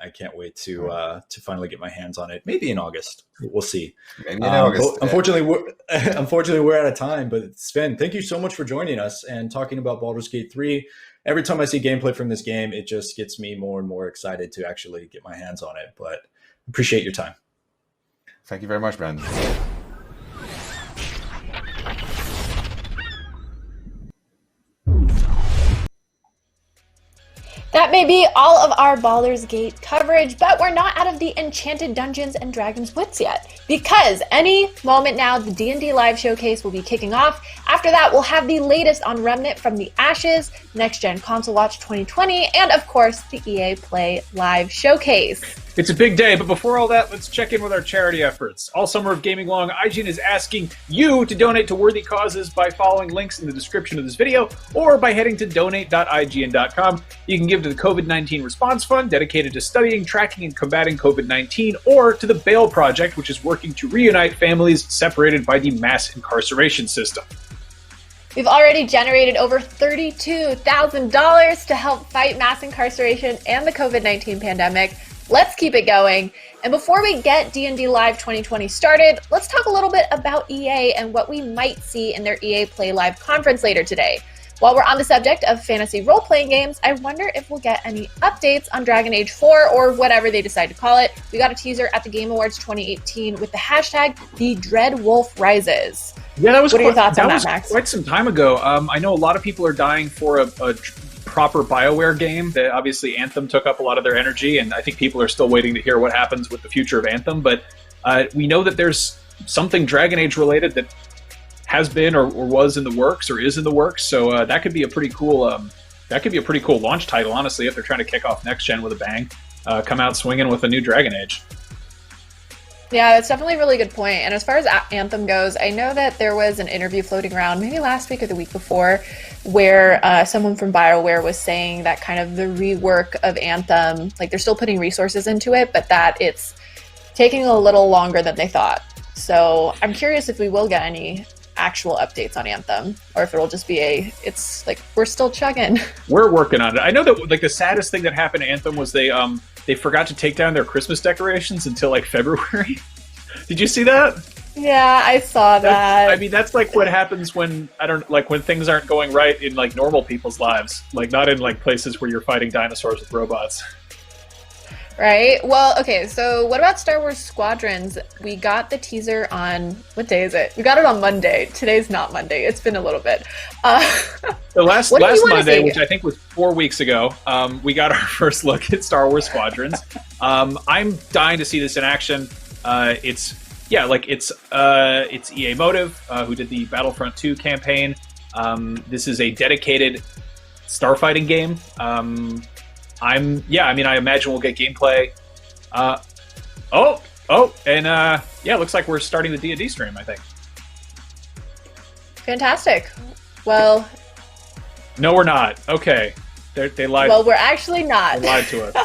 I can't wait to finally get my hands on it. Maybe in August. We'll see. Maybe in August. Unfortunately, we're out of time. But Sven, thank you so much for joining us and talking about Baldur's Gate 3. Every time I see gameplay from this game, it just gets me more and more excited to actually get my hands on it. But appreciate your time. Thank you very much, Brandon. That may be all of our Baldur's Gate coverage, but we're not out of the Enchanted Dungeons and Dragons woods yet, because any moment now, the D&D Live Showcase will be kicking off. After that, we'll have the latest on Remnant from the Ashes, Next Gen Console Watch 2020, and of course, the EA Play Live Showcase. It's a big day, but before all that, let's check in with our charity efforts. All summer of gaming long, IGN is asking you to donate to worthy causes by following links in the description of this video or by heading to donate.ign.com. You can give to the COVID-19 Response Fund, dedicated to studying, tracking, and combating COVID-19, or to the Bail Project, which is working to reunite families separated by the mass incarceration system. We've already generated over $32,000 to help fight mass incarceration and the COVID-19 pandemic. Let's keep it going. And before we get D&D Live 2020 started, let's talk a little bit about EA and what we might see in their EA Play Live conference later today. While we're on the subject of fantasy role-playing games, I wonder if we'll get any updates on Dragon Age 4 or whatever they decide to call it. We got a teaser at the Game Awards 2018 with the hashtag #TheDreadWolfRises. Yeah, that was what are your thoughts on that, Max? Quite some time ago. I know a lot of people are dying for a proper BioWare game. That obviously Anthem took up a lot of their energy, and I think people are still waiting to hear what happens with the future of Anthem. But we know that there's something Dragon Age related that has been or was in the works or is in the works. So that could be a pretty cool launch title, honestly, if they're trying to kick off next gen with a bang. Come out swinging with a new Dragon Age. Yeah, that's definitely a really good point. And as far as Anthem goes, I know that there was an interview floating around maybe last week or the week before where someone from BioWare was saying that kind of the rework of Anthem, like they're still putting resources into it, but that it's taking a little longer than they thought. So I'm curious if we will get any actual updates on Anthem, or if it'll just be it's like we're still chugging. We're working on it. I know that like the saddest thing that happened to Anthem was they forgot to take down their Christmas decorations until like February. Did you see that? Yeah, I saw that. I mean, that's like what happens when when things aren't going right in like normal people's lives, like not in like places where you're fighting dinosaurs with robots. Right? Well, okay, so what about Star Wars Squadrons? We got the teaser on, what day is it? We got it on Monday. Today's not Monday. It's been a little bit. The last Monday, which I think was 4 weeks ago, we got our first look at Star Wars Squadrons. I'm dying to see this in action. It's EA Motive, who did the Battlefront 2 campaign. This is a dedicated starfighting game. I imagine we'll get gameplay. It looks like we're starting the D&D stream, I think. Fantastic. Well... No, we're not. Okay. They lied. Well, we're actually not. They lied to us.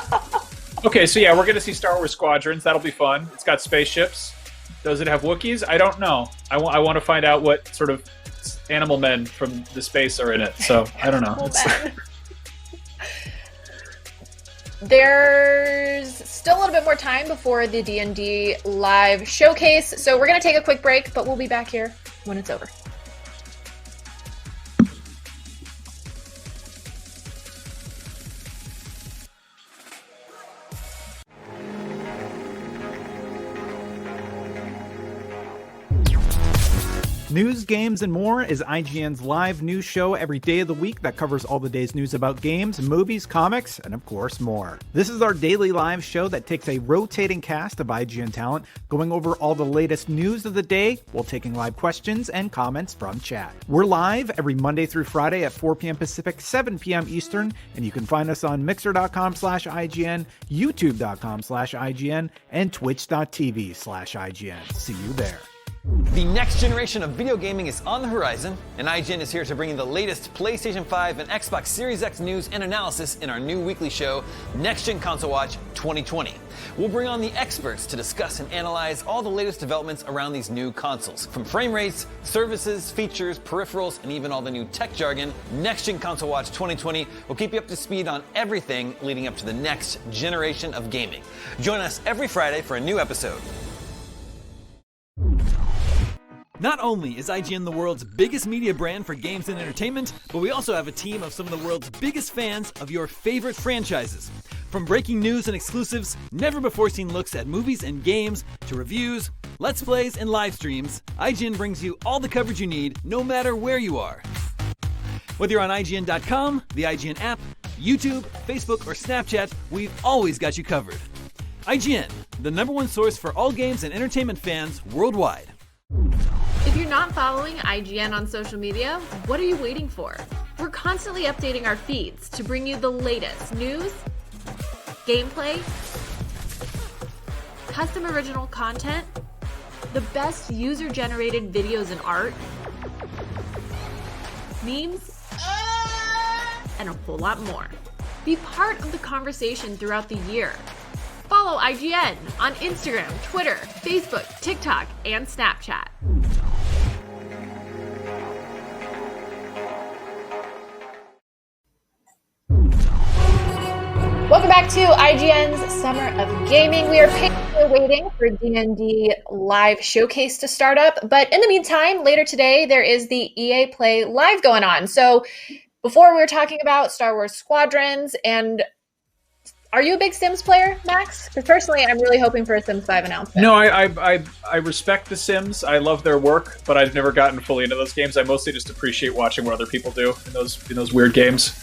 Okay, so yeah, we're going to see Star Wars Squadrons. That'll be fun. It's got spaceships. Does it have Wookiees? I don't know. I want to find out what sort of animal men from the space are in it. So, I don't know. There's still a little bit more time before the D&D Live Showcase, so we're going to take a quick break, but we'll be back here when it's over. News, games, and more is IGN's live news show every day of the week that covers all the day's news about games, movies, comics, and of course more. This is our daily live show that takes a rotating cast of IGN talent going over all the latest news of the day while taking live questions and comments from chat. We're live every Monday through Friday at 4 p.m. Pacific, 7 p.m. Eastern, and you can find us on mixer.com/IGN, youtube.com/IGN, and twitch.tv/IGN. See you there. The next generation of video gaming is on the horizon, and IGN is here to bring you the latest PlayStation 5 and Xbox Series X news and analysis in our new weekly show, Next Gen Console Watch 2020. We'll bring on the experts to discuss and analyze all the latest developments around these new consoles. From frame rates, services, features, peripherals, and even all the new tech jargon, Next Gen Console Watch 2020 will keep you up to speed on everything leading up to the next generation of gaming. Join us every Friday for a new episode. Not only is IGN the world's biggest media brand for games and entertainment, but we also have a team of some of the world's biggest fans of your favorite franchises. From breaking news and exclusives, never-before-seen looks at movies and games, to reviews, let's plays, and live streams, IGN brings you all the coverage you need, no matter where you are. Whether you're on IGN.com, the IGN app, YouTube, Facebook, or Snapchat, we've always got you covered. IGN, the #1 source for all games and entertainment fans worldwide. If you're not following IGN on social media, what are you waiting for? We're constantly updating our feeds to bring you the latest news, gameplay, custom original content, the best user-generated videos and art, memes, and a whole lot more. Be part of the conversation throughout the year. Follow IGN on Instagram, Twitter, Facebook, TikTok, and Snapchat. Welcome back to IGN's Summer of Gaming. We are patiently waiting for D&D Live Showcase to start up, but in the meantime, later today, there is the EA Play Live going on. So before we were talking about Star Wars Squadrons, and are you a big Sims player, Max? Because personally, I'm really hoping for a Sims 5 announcement. No, I respect The Sims. I love their work, but I've never gotten fully into those games. I mostly just appreciate watching what other people do in those weird games.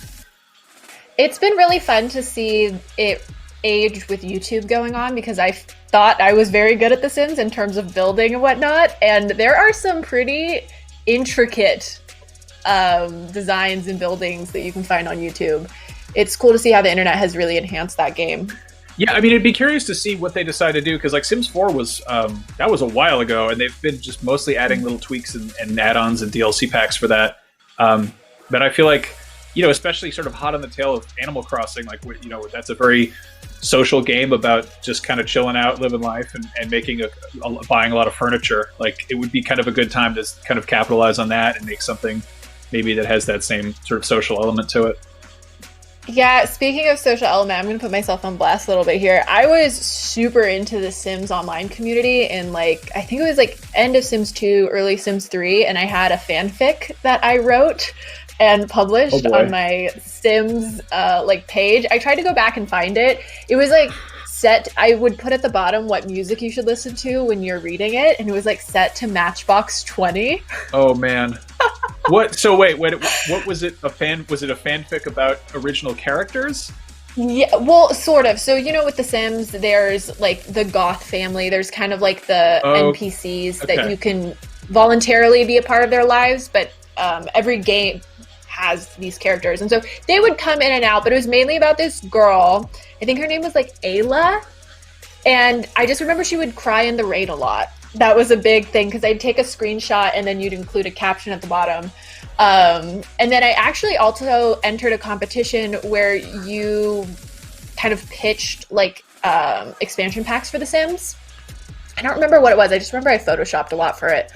It's been really fun to see it age with YouTube going on, because I thought I was very good at The Sims in terms of building and whatnot, and there are some pretty intricate designs and buildings that you can find on YouTube. It's cool to see how the internet has really enhanced that game. Yeah, I mean, it'd be curious to see what they decide to do, because like Sims 4 was that was a while ago, and they've been just mostly adding little tweaks and add-ons and DLC packs for that. But I feel like, especially sort of hot on the tail of Animal Crossing, like, that's a very social game about just kind of chilling out, living life, and making buying a lot of furniture. Like, it would be kind of a good time to kind of capitalize on that and make something maybe that has that same sort of social element to it. Yeah, speaking of social element, I'm going to put myself on blast a little bit here. I was super into the Sims online community in I think it was end of Sims 2, early Sims 3, and I had a fanfic that I wrote and published on my Sims page. I tried to go back and find it. It was set, I would put at the bottom what music you should listen to when you're reading it, and it was set to Matchbox 20. Oh man. What? So wait, what was it? Was it a fanfic about original characters? Yeah, well, sort of. So, with The Sims, there's the goth family. There's kind of the NPCs that you can voluntarily be a part of their lives, but every game has these characters. And so they would come in and out, but it was mainly about this girl. I think her name was Ayla. And I just remember she would cry in the rain a lot. That was a big thing, because I'd take a screenshot and then you'd include a caption at the bottom. And then I actually also entered a competition where you kind of pitched expansion packs for The Sims. I don't remember what it was. I just remember I photoshopped a lot for it.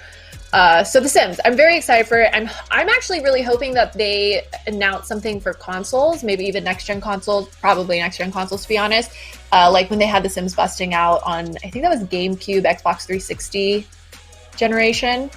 So The Sims, I'm very excited for it. I'm actually really hoping that they announce something for consoles, maybe even next-gen consoles, probably next-gen consoles to be honest. When they had The Sims busting out on, I think that was GameCube, Xbox 360 generation.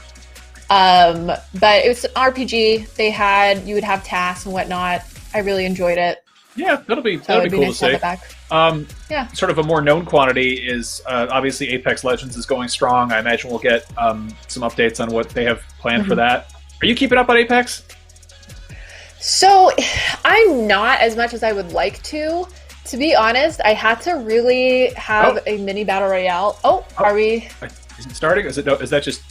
But it was an RPG. You would have tasks and whatnot. I really enjoyed it. Yeah, that'll be cool nice to see. Yeah. Sort of a more known quantity is obviously Apex Legends is going strong. I imagine we'll get some updates on what they have planned for that. Are you keeping up on Apex? So I'm not as much as I would like to. To be honest, I had to really have a mini battle royale. Are we? Is it starting? Is that just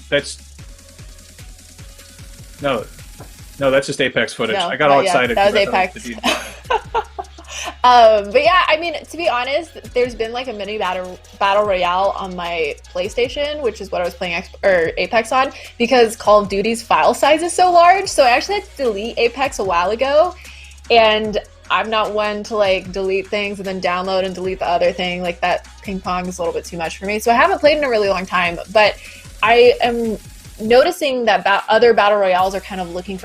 No, that's just Apex footage. No, I got all excited. That was Apex. But yeah, I mean, to be honest, there's been like a mini battle royale on my PlayStation, which is what I was playing Apex on, because Call of Duty's file size is so large. So I actually had to delete Apex a while ago, and I'm not one to like delete things and then download and delete the other thing. Like that ping pong is a little bit too much for me. So I haven't played in a really long time, but I am noticing that other battle royales are kind of looking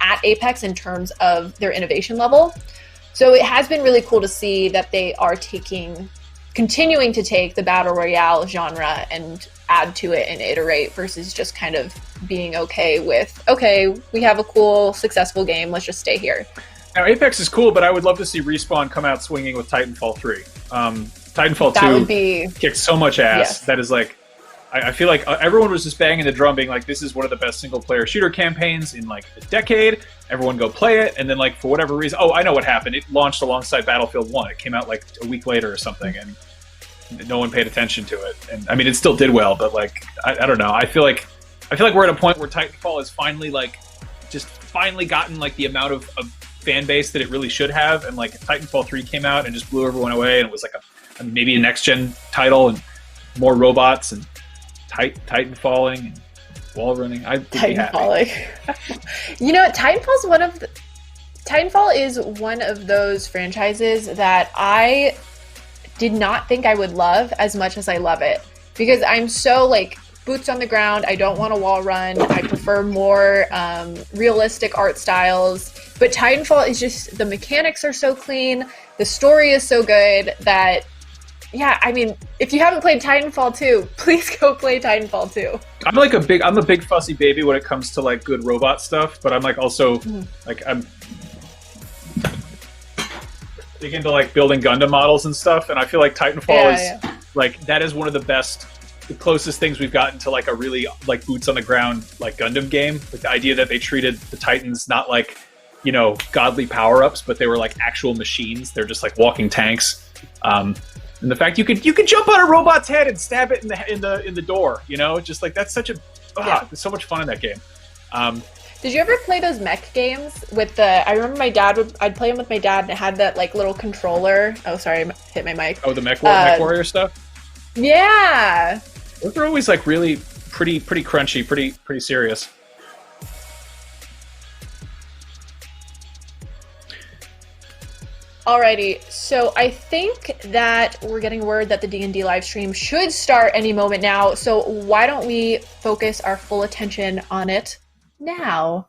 at Apex in terms of their innovation level. So it has been really cool to see that they are continuing to take the battle royale genre and add to it and iterate versus just kind of being okay with, okay, we have a cool, successful game, let's just stay here. Now, Apex is cool, but I would love to see Respawn come out swinging with Titanfall 3. Titanfall 2 kicked so much ass. Yes. That is like, I feel like everyone was just banging the drum being like, this is one of the best single-player shooter campaigns in like a decade. Everyone go play it. And then like for whatever reason, I know what happened. It launched alongside Battlefield 1. It came out like a week later or something, and no one paid attention to it. And I mean, it still did well, but like, I don't know. I feel like we're at a point where Titanfall has finally gotten like the amount of fan base that it really should have. And like Titanfall 3 came out and just blew everyone away, and it was like maybe a next-gen title and more robots and Titanfalling and wall running. Titanfalling. You know, Titanfall is one of those franchises that I did not think I would love as much as I love it, because I'm so like boots on the ground. I don't want to wall run. I prefer more realistic art styles. But Titanfall is just, the mechanics are so clean. The story is so good that, yeah, I mean, if you haven't played Titanfall 2, please go play Titanfall 2. I'm a big fussy baby when it comes to like good robot stuff, but I'm like also like I'm big into like building Gundam models and stuff, and I feel like Titanfall is like, that is one of the closest things we've gotten to like a really like boots on the ground like Gundam game. Like the idea that they treated the Titans not like, you know, godly power-ups, but they were like actual machines. They're just like walking tanks. And the fact you could jump on a robot's head and stab it in the door, you know, just like that's such there's so much fun in that game. Did you ever play those mech games with I remember I'd play them with my dad, and it had that like little controller. Oh, sorry, I hit my mic. Oh, the Mech Warrior stuff? Yeah. Those are always like really pretty crunchy, pretty serious. Alrighty, so I think that we're getting word that the D&D live stream should start any moment now, so why don't we focus our full attention on it now?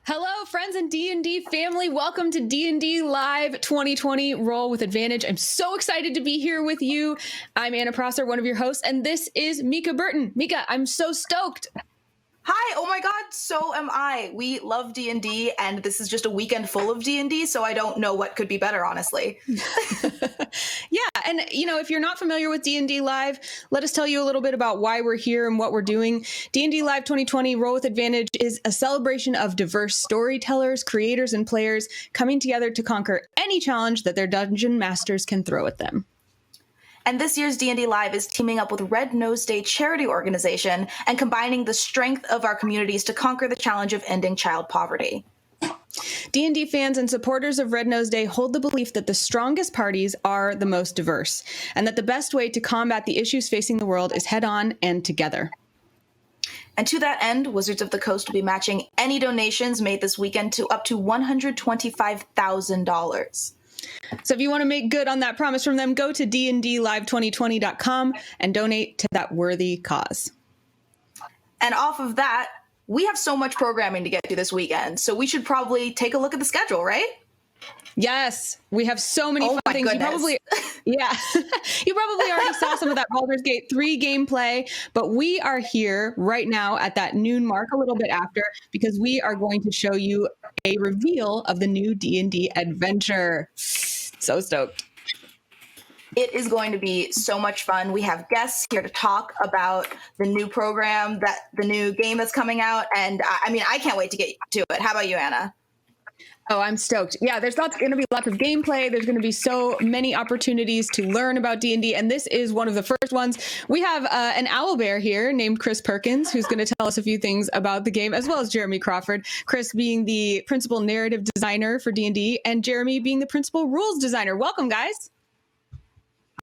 Hello, friends and D&D family. Welcome to D&D Live 2020 Roll with Advantage. I'm so excited to be here with you. I'm Anna Prosser, one of your hosts, and this is Mika Burton. Mika, I'm so stoked. Hi, oh my god, so am I. We love D&D, and this is just a weekend full of D&D, so I don't know what could be better, honestly. Yeah, and if you're not familiar with D&D Live, let us tell you a little bit about why we're here and what we're doing. D&D Live 2020 Roll with Advantage is a celebration of diverse storytellers, creators, and players coming together to conquer any challenge that their dungeon masters can throw at them. And this year's D&D Live is teaming up with Red Nose Day charity organization and combining the strength of our communities to conquer the challenge of ending child poverty. D&D fans and supporters of Red Nose Day hold the belief that the strongest parties are the most diverse, and that the best way to combat the issues facing the world is head-on and together. And to that end, Wizards of the Coast will be matching any donations made this weekend to up to $125,000. So if you want to make good on that promise from them, go to dndlive2020.com and donate to that worthy cause. And off of that, we have so much programming to get through this weekend, so we should probably take a look at the schedule, right? Yes, we have so many fun things. Goodness. You probably already saw some of that Baldur's Gate 3 gameplay, but we are here right now at that noon mark, a little bit after, because we are going to show you a reveal of the new D&D Adventure. So stoked. It is going to be so much fun. We have guests here to talk about the new program, the new game that's coming out, and I can't wait to get to it. How about you, Anna? Oh, I'm stoked. Yeah, there's going to be lots of gameplay. There's going to be so many opportunities to learn about D&D, and this is one of the first ones. We have an owlbear here named Chris Perkins, who's going to tell us a few things about the game, as well as Jeremy Crawford. Chris being the principal narrative designer for D&D, and Jeremy being the principal rules designer. Welcome, guys.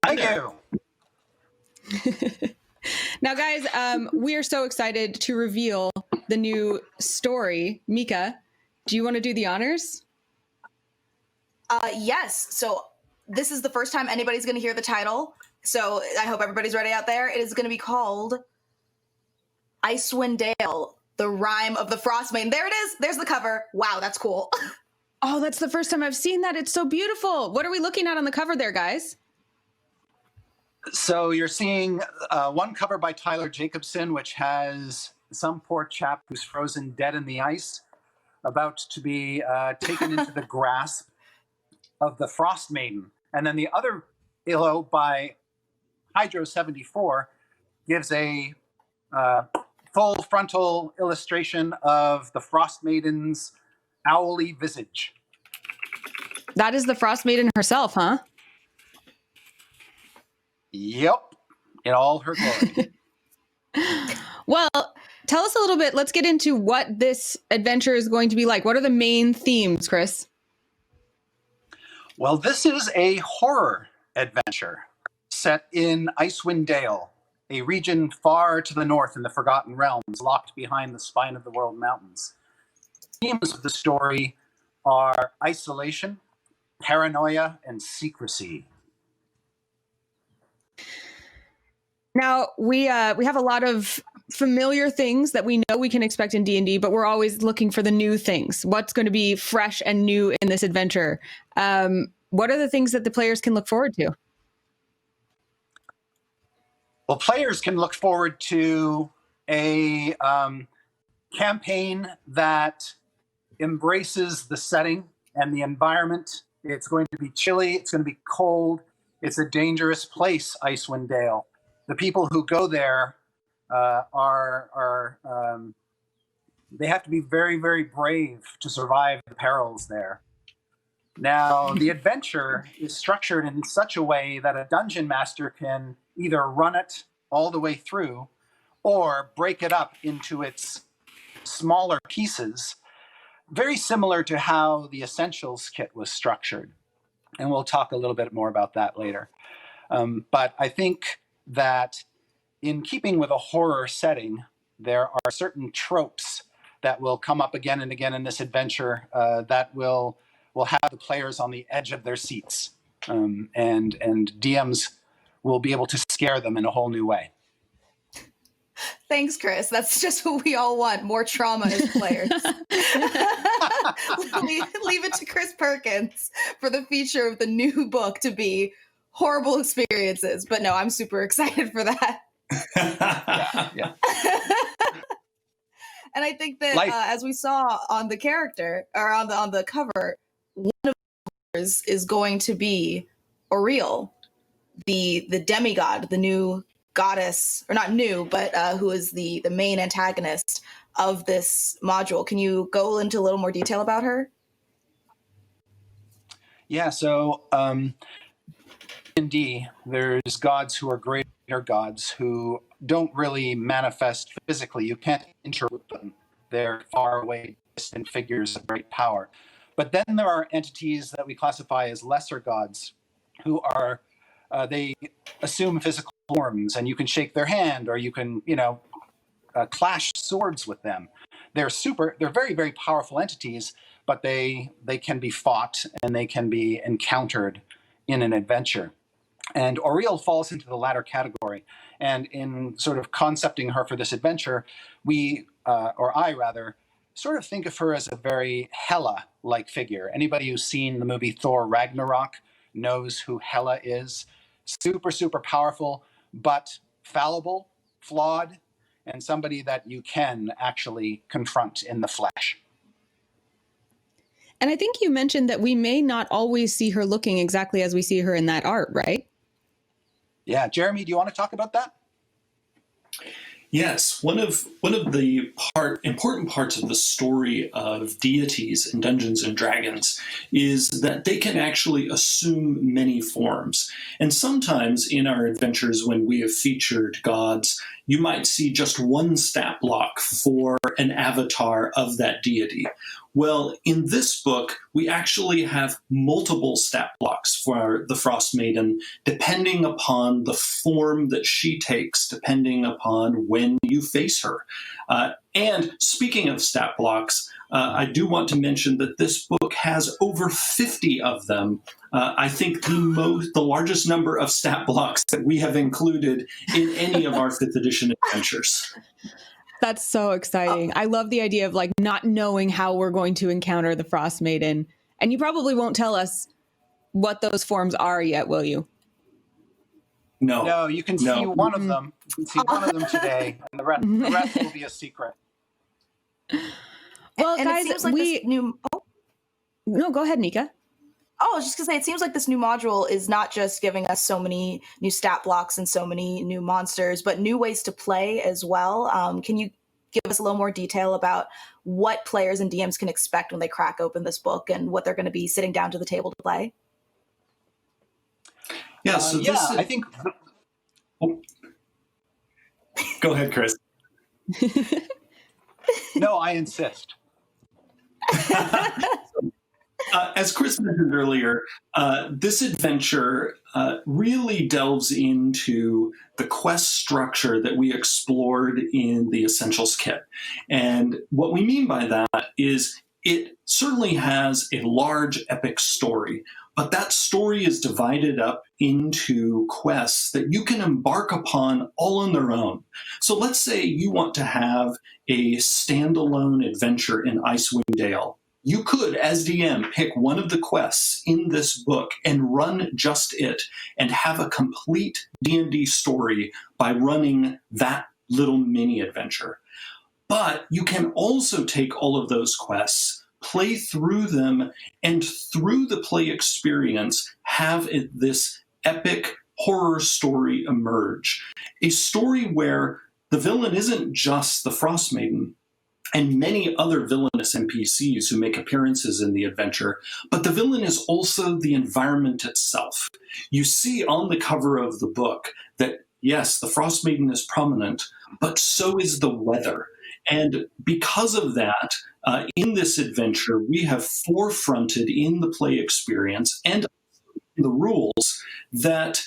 Thank you. Now, guys, we are so excited to reveal the new story. Mika, do you want to do the honors? Yes. So this is the first time anybody's going to hear the title. So I hope everybody's ready out there. It is going to be called Icewind Dale, the Rime of the Frostmaiden. There it is. There's the cover. Wow, that's cool. Oh, that's the first time I've seen that. It's so beautiful. What are we looking at on the cover there, guys? So you're seeing one cover by Tyler Jacobson, which has some poor chap who's frozen dead in the ice, about to be taken into the grasp of the Frostmaiden. And then the other illo by Hydro74 gives a full frontal illustration of the Frostmaiden's owly visage. That is the Frostmaiden herself, huh? Yep, in all her glory. Well, tell us a little bit. Let's get into what this adventure is going to be like. What are the main themes, Chris? Well, this is a horror adventure set in Icewind Dale, a region far to the north in the Forgotten Realms, locked behind the Spine of the World Mountains. Themes of the story are isolation, paranoia, and secrecy. Now, we have a lot of familiar things that we know we can expect in D&D, but we're always looking for the new things. What's going to be fresh and new in this adventure? What are the things that the players can look forward to? Well, players can look forward to a campaign that embraces the setting and the environment. It's going to be chilly. It's going to be cold. It's a dangerous place, Icewind Dale. The people who go there they have to be very, very brave to survive the perils there. Now, the adventure is structured in such a way that a dungeon master can either run it all the way through or break it up into its smaller pieces, very similar to how the Essentials kit was structured. And we'll talk a little bit more about that later. But I think that in keeping with a horror setting, there are certain tropes that will come up again and again in this adventure that will have the players on the edge of their seats, and DMs will be able to scare them in a whole new way. Thanks, Chris. That's just what we all want, more trauma as players. Leave it to Chris Perkins for the feature of the new book to be horrible experiences. But no, I'm super excited for that. Yeah. And I think that Life. as we saw on the character or on the cover, one of the is going to be Auriel, the demigod, the new goddess, or not new, but who is the main antagonist of this module. Can you go into a little more detail about her? Yeah, so D&D, there's gods who are greater gods who don't really manifest physically. You can't interact with them. They're far away, distant figures of great power. But then there are entities that we classify as lesser gods who are, they assume physical forms, and you can shake their hand, or you can, clash swords with them. They're very, very powerful entities, but they can be fought and they can be encountered in an adventure. And Auriel falls into the latter category. And in sort of concepting her for this adventure, I rather, sort of think of her as a very Hela-like figure. Anybody who's seen the movie Thor Ragnarok knows who Hela is. Super, super powerful, but fallible, flawed, and somebody that you can actually confront in the flesh. And I think you mentioned that we may not always see her looking exactly as we see her in that art, right? Yeah, Jeremy, do you want to talk about that? Yes, one of the important parts of the story of deities in Dungeons and Dragons is that they can actually assume many forms. And sometimes in our adventures when we have featured gods, you might see just one stat block for an avatar of that deity. Well, in this book, we actually have multiple stat blocks for the Frost Maiden, depending upon the form that she takes, depending upon when you face her. And speaking of stat blocks, I do want to mention that this book has over 50 of them. I think the largest number of stat blocks that we have included in any of our 5th edition adventures. That's so exciting. I love the idea of like not knowing how we're going to encounter the Frost Maiden. And you probably won't tell us what those forms are yet, will you? No, you can see one of them. You can see one of them today, and the rest will be a secret. Well, and guys, it seems like this new... No, go ahead, Nika. Oh, I was just going to say, it seems like this new module is not just giving us so many new stat blocks and so many new monsters, but new ways to play as well. Can you give us a little more detail about what players and DMs can expect when they crack open this book and what they're going to be sitting down to the table to play? Yeah, so I think... Oh. Go ahead, Chris. No, I insist. As Chris mentioned earlier, this adventure really delves into the quest structure that we explored in the Essentials Kit. And what we mean by that is it certainly has a large epic story, but that story is divided up into quests that you can embark upon all on their own. So let's say you want to have a standalone adventure in Icewind Dale. You could, as DM, pick one of the quests in this book and run just it and have a complete D&D story by running that little mini adventure. But you can also take all of those quests, play through them, and through the play experience, have this epic horror story emerge. A story where the villain isn't just the Frost Maiden, and many other villainous NPCs who make appearances in the adventure, but the villain is also the environment itself. You see on the cover of the book that, yes, the Frost Maiden is prominent, but so is the weather. And because of that, in this adventure, we have forefronted in the play experience and the rules that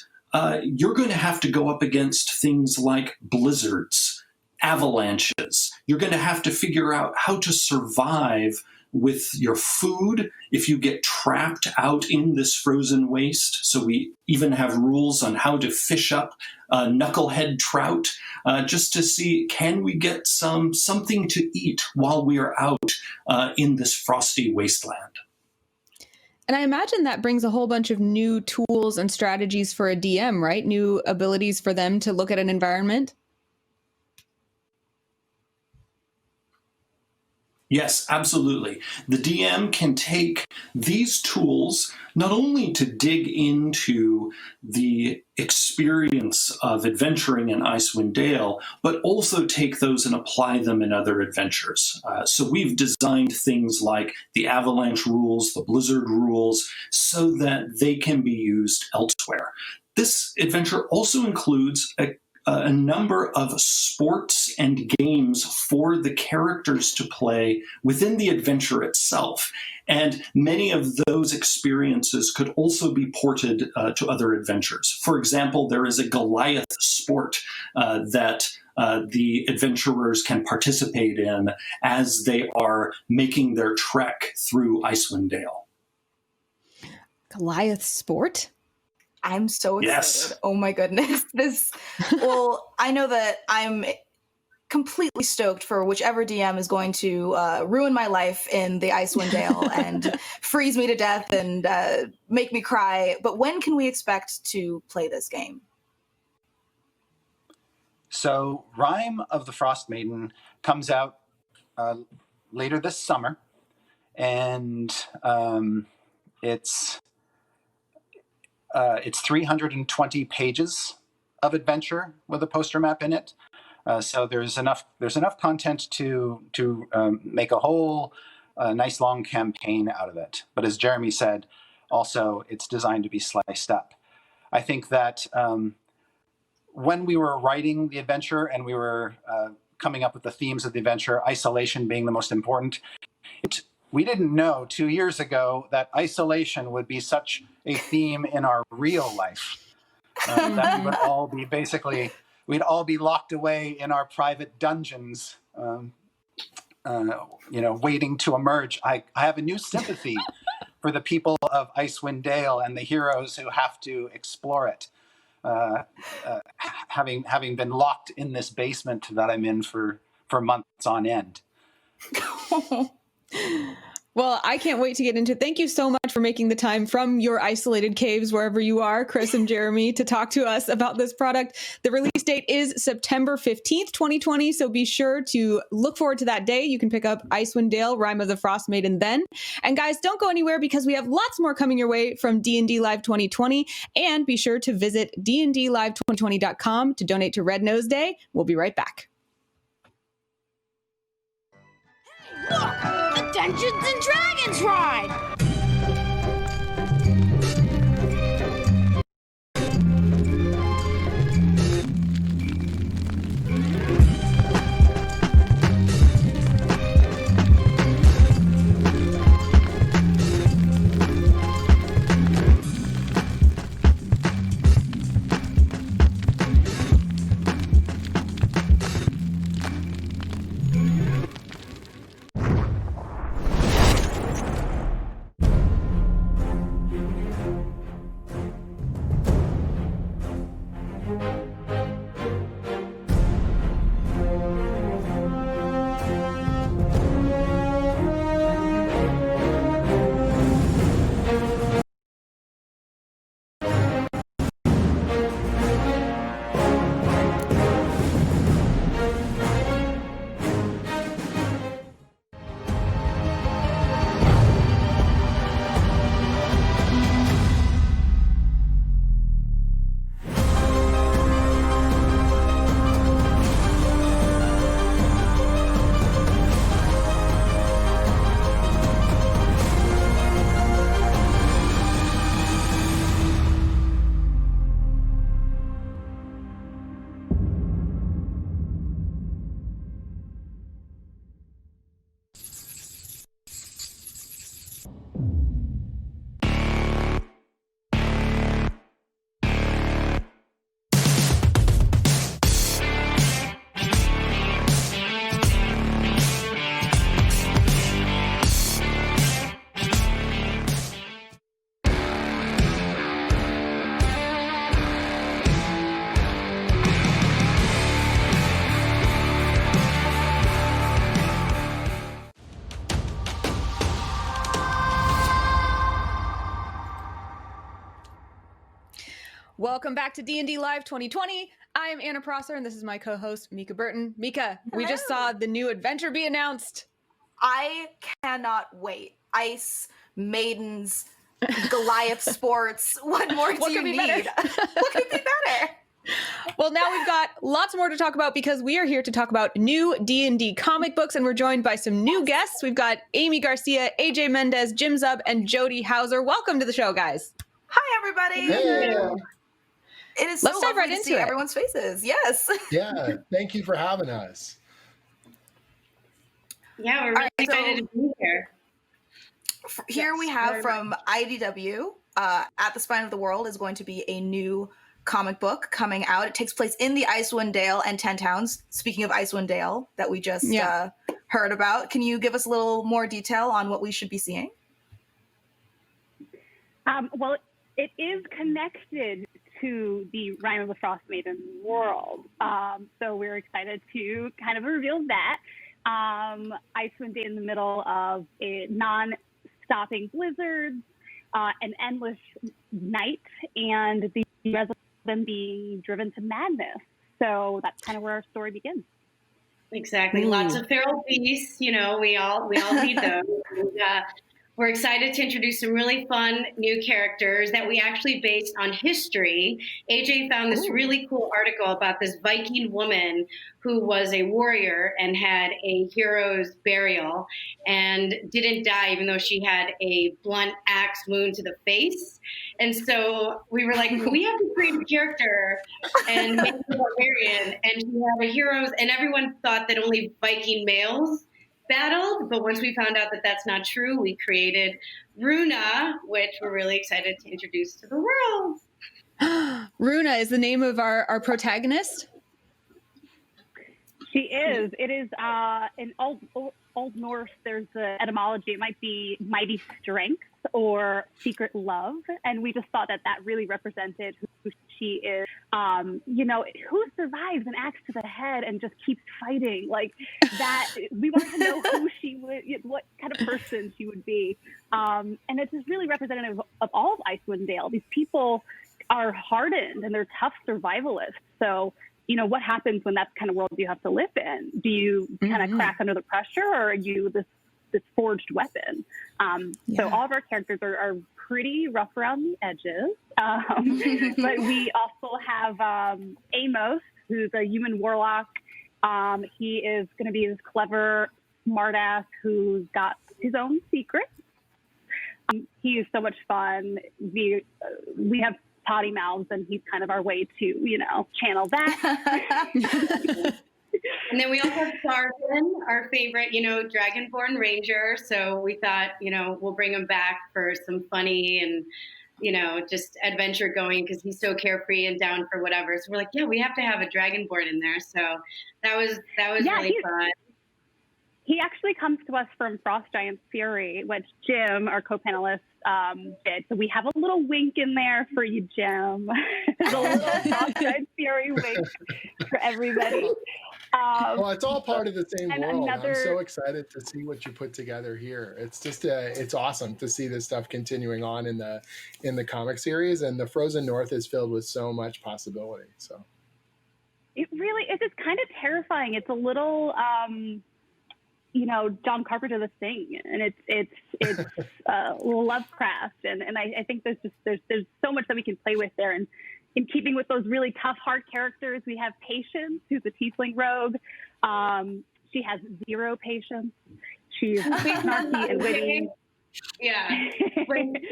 you're going to have to go up against things like blizzards, avalanches. You're going to have to figure out how to survive with your food if you get trapped out in this frozen waste. So we even have rules on how to fish up knucklehead trout just to see, can we get something to eat while we are out in this frosty wasteland? And I imagine that brings a whole bunch of new tools and strategies for a DM, right? New abilities for them to look at an environment. Yes, absolutely. The DM can take these tools not only to dig into the experience of adventuring in Icewind Dale, but also take those and apply them in other adventures. So we've designed things like the Avalanche rules, the Blizzard rules, so that they can be used elsewhere. This adventure also includes a number of sports and games for the characters to play within the adventure itself. And many of those experiences could also be ported to other adventures. For example, there is a Goliath sport that the adventurers can participate in as they are making their trek through Icewind Dale. Goliath sport? I'm so excited. Yes. Oh my goodness. Well, I know that I'm completely stoked for whichever DM is going to ruin my life in the Icewind Dale and freeze me to death and make me cry. But when can we expect to play this game? So Rime of the Frost Maiden comes out later this summer, and it's 320 pages of adventure with a poster map in it. So there's enough content to make a whole nice long campaign out of it. But as Jeremy said, also it's designed to be sliced up. I think that when we were writing the adventure and we were coming up with the themes of the adventure, isolation being the most important, we didn't know 2 years ago that isolation would be such a theme in our real life. That we would all be we'd all be locked away in our private dungeons, waiting to emerge. I have a new sympathy for the people of Icewind Dale and the heroes who have to explore it. Having been locked in this basement that I'm in for months on end. Well, I can't wait to get into it. Thank you so much for making the time from your isolated caves, wherever you are, Chris and Jeremy, to talk to us about this product. The release date is September 15th, 2020, so be sure to look forward to that day. You can pick up Icewind Dale, Rime of the Frost Maiden then. And guys, don't go anywhere because we have lots more coming your way from D&D Live 2020. And be sure to visit dndlive2020.com to donate to Red Nose Day. We'll be right back. Look! The Dungeons and Dragons ride! Welcome back to D&D Live 2020. I am Anna Prosser, and this is my co-host, Mika Burton. Mika, we just saw the new adventure be announced. I cannot wait. Ice, maidens, Goliath sports. What more do you need? What could be better? Well, now we've got lots more to talk about because we are here to talk about new D&D comic books, and we're joined by some new guests. We've got Amy Garcia, AJ Mendez, Jim Zub, and Jody Hauser. Welcome to the show, guys. Hi, everybody. Hey. It is Let's so dive lovely right to into see it. everyone's faces. Yes. Yeah, thank you for having us. Yeah, we're really excited to be here. Here we have from IDW, At the Spine of the World is going to be a new comic book coming out. It takes place in the Icewind Dale and 10 Towns. Speaking of Icewind Dale that we just heard about, can you give us a little more detail on what we should be seeing? Well, it is connected to the Rime of the Frost Maiden world. So we're excited to kind of reveal that. Icewind Dale in the middle of a non-stopping blizzard, an endless night, and the residents of them being driven to madness. So that's kind of where our story begins. Exactly. Lots of feral beasts. You know, we all need those. And, we're excited to introduce some really fun new characters that we actually based on history. AJ found this really cool article about this Viking woman who was a warrior and had a hero's burial and didn't die even though she had a blunt axe wound to the face. And so we were like, we have to create a character and make her barbarian. And she had a hero's, and everyone thought that only Viking males battled, but once we found out that that's not true, we created Runa, which we're really excited to introduce to the world. Runa is the name of our protagonist. She is. It is in Old Norse. There's the etymology. It might be mighty strength or secret love, and we just thought that really represented who she is. You know, who survives an axe to the head and just keeps fighting like that? We wanted to know who she would, what kind of person she would be, and it's just really representative of all of Icewind Dale. These people are hardened and they're tough survivalists. So, you know, what happens when that's the kind of world you have to live in? Do you kind of crack under the pressure, or are you this forged weapon? So all of our characters are pretty rough around the edges. But we also have Amos, who's a human warlock. He is going to be this clever smartass who's got his own secrets. He is so much fun. We have potty mouths, and he's kind of our way to, you know, channel that. And then we also have Sargon, our favorite, you know, Dragonborn Ranger. So we thought, you know, we'll bring him back for some funny and, you know, just adventure going because he's so carefree and down for whatever. So we're like, yeah, we have to have a Dragonborn in there. So that was really fun. He actually comes to us from Frost Giant Fury, which Jim, our co-panelist, did. So we have a little wink in there for you, Jim. There's a little Frost Giant Fury wink for everybody. Well, it's all part of the same world. I'm so excited to see what you put together here. It's just it's awesome to see this stuff continuing on in the comic series, and the Frozen North is filled with so much possibility. So it really is. It's kind of terrifying. It's a little you know, John Carpenter The Thing, and it's Lovecraft, and I think there's so much that we can play with there, and in keeping with those really tough, hard characters, we have Patience, who's a tiefling rogue. She has zero patience. She's snarky and witty. Yeah. Like,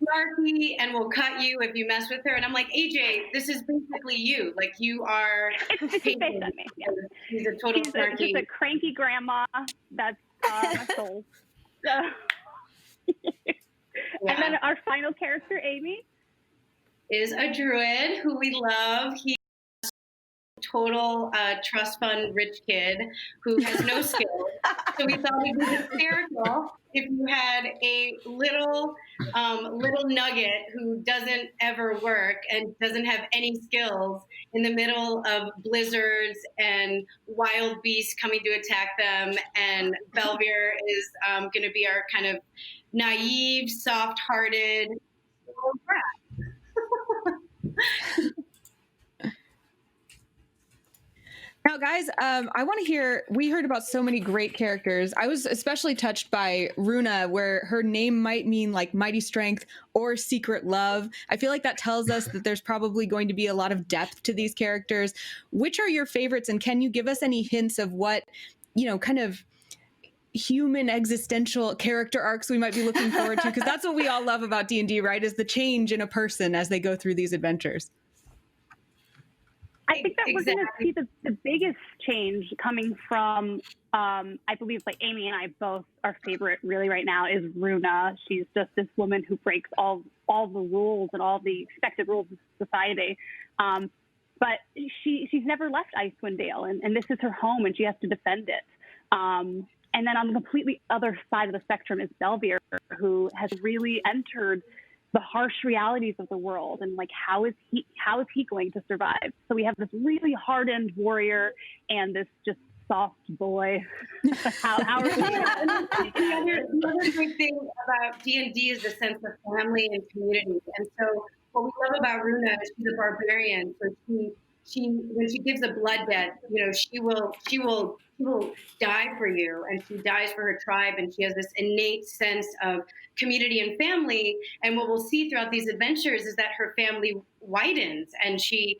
snarky and will cut you if you mess with her. And I'm like, AJ, this is basically you. Like, you are. It's based on me. Yeah. She's a total snarky. She's a cranky grandma that's my soul. And then our final character, Amy, is a druid who we love. He's a total trust fund rich kid who has no skills. So we thought it was hysterical if you had a little nugget who doesn't ever work and doesn't have any skills in the middle of blizzards and wild beasts coming to attack them. And Belvier is going to be our kind of naive, soft-hearted little brat. Now, guys, I want to hear, we heard about so many great characters. I was especially touched by Runa, where her name might mean like mighty strength or secret love. I feel like that tells us that there's probably going to be a lot of depth to these characters. Which are your favorites? And can you give us any hints of what, kind of human existential character arcs we might be looking forward to? Because that's what we all love about D&D, right? Is the change in a person as they go through these adventures. I think that we're going to see the biggest change coming from, I believe, like Amy and I both, our favorite really right now is Runa. She's just this woman who breaks all the rules and all the expected rules of society. But she's never left Icewind Dale, and this is her home, and she has to defend it. And then on the completely other side of the spectrum is Belvier, who has really entered the harsh realities of the world, and like how is he going to survive? So we have this really hardened warrior and this just soft boy. how are we? The other great thing about D&D is the sense of family and community. And so what we love about Runa is she's a barbarian. So she when she gives a blood debt, she will die for you, and she dies for her tribe, and she has this innate sense of community and family. And what we'll see throughout these adventures is that her family widens, and she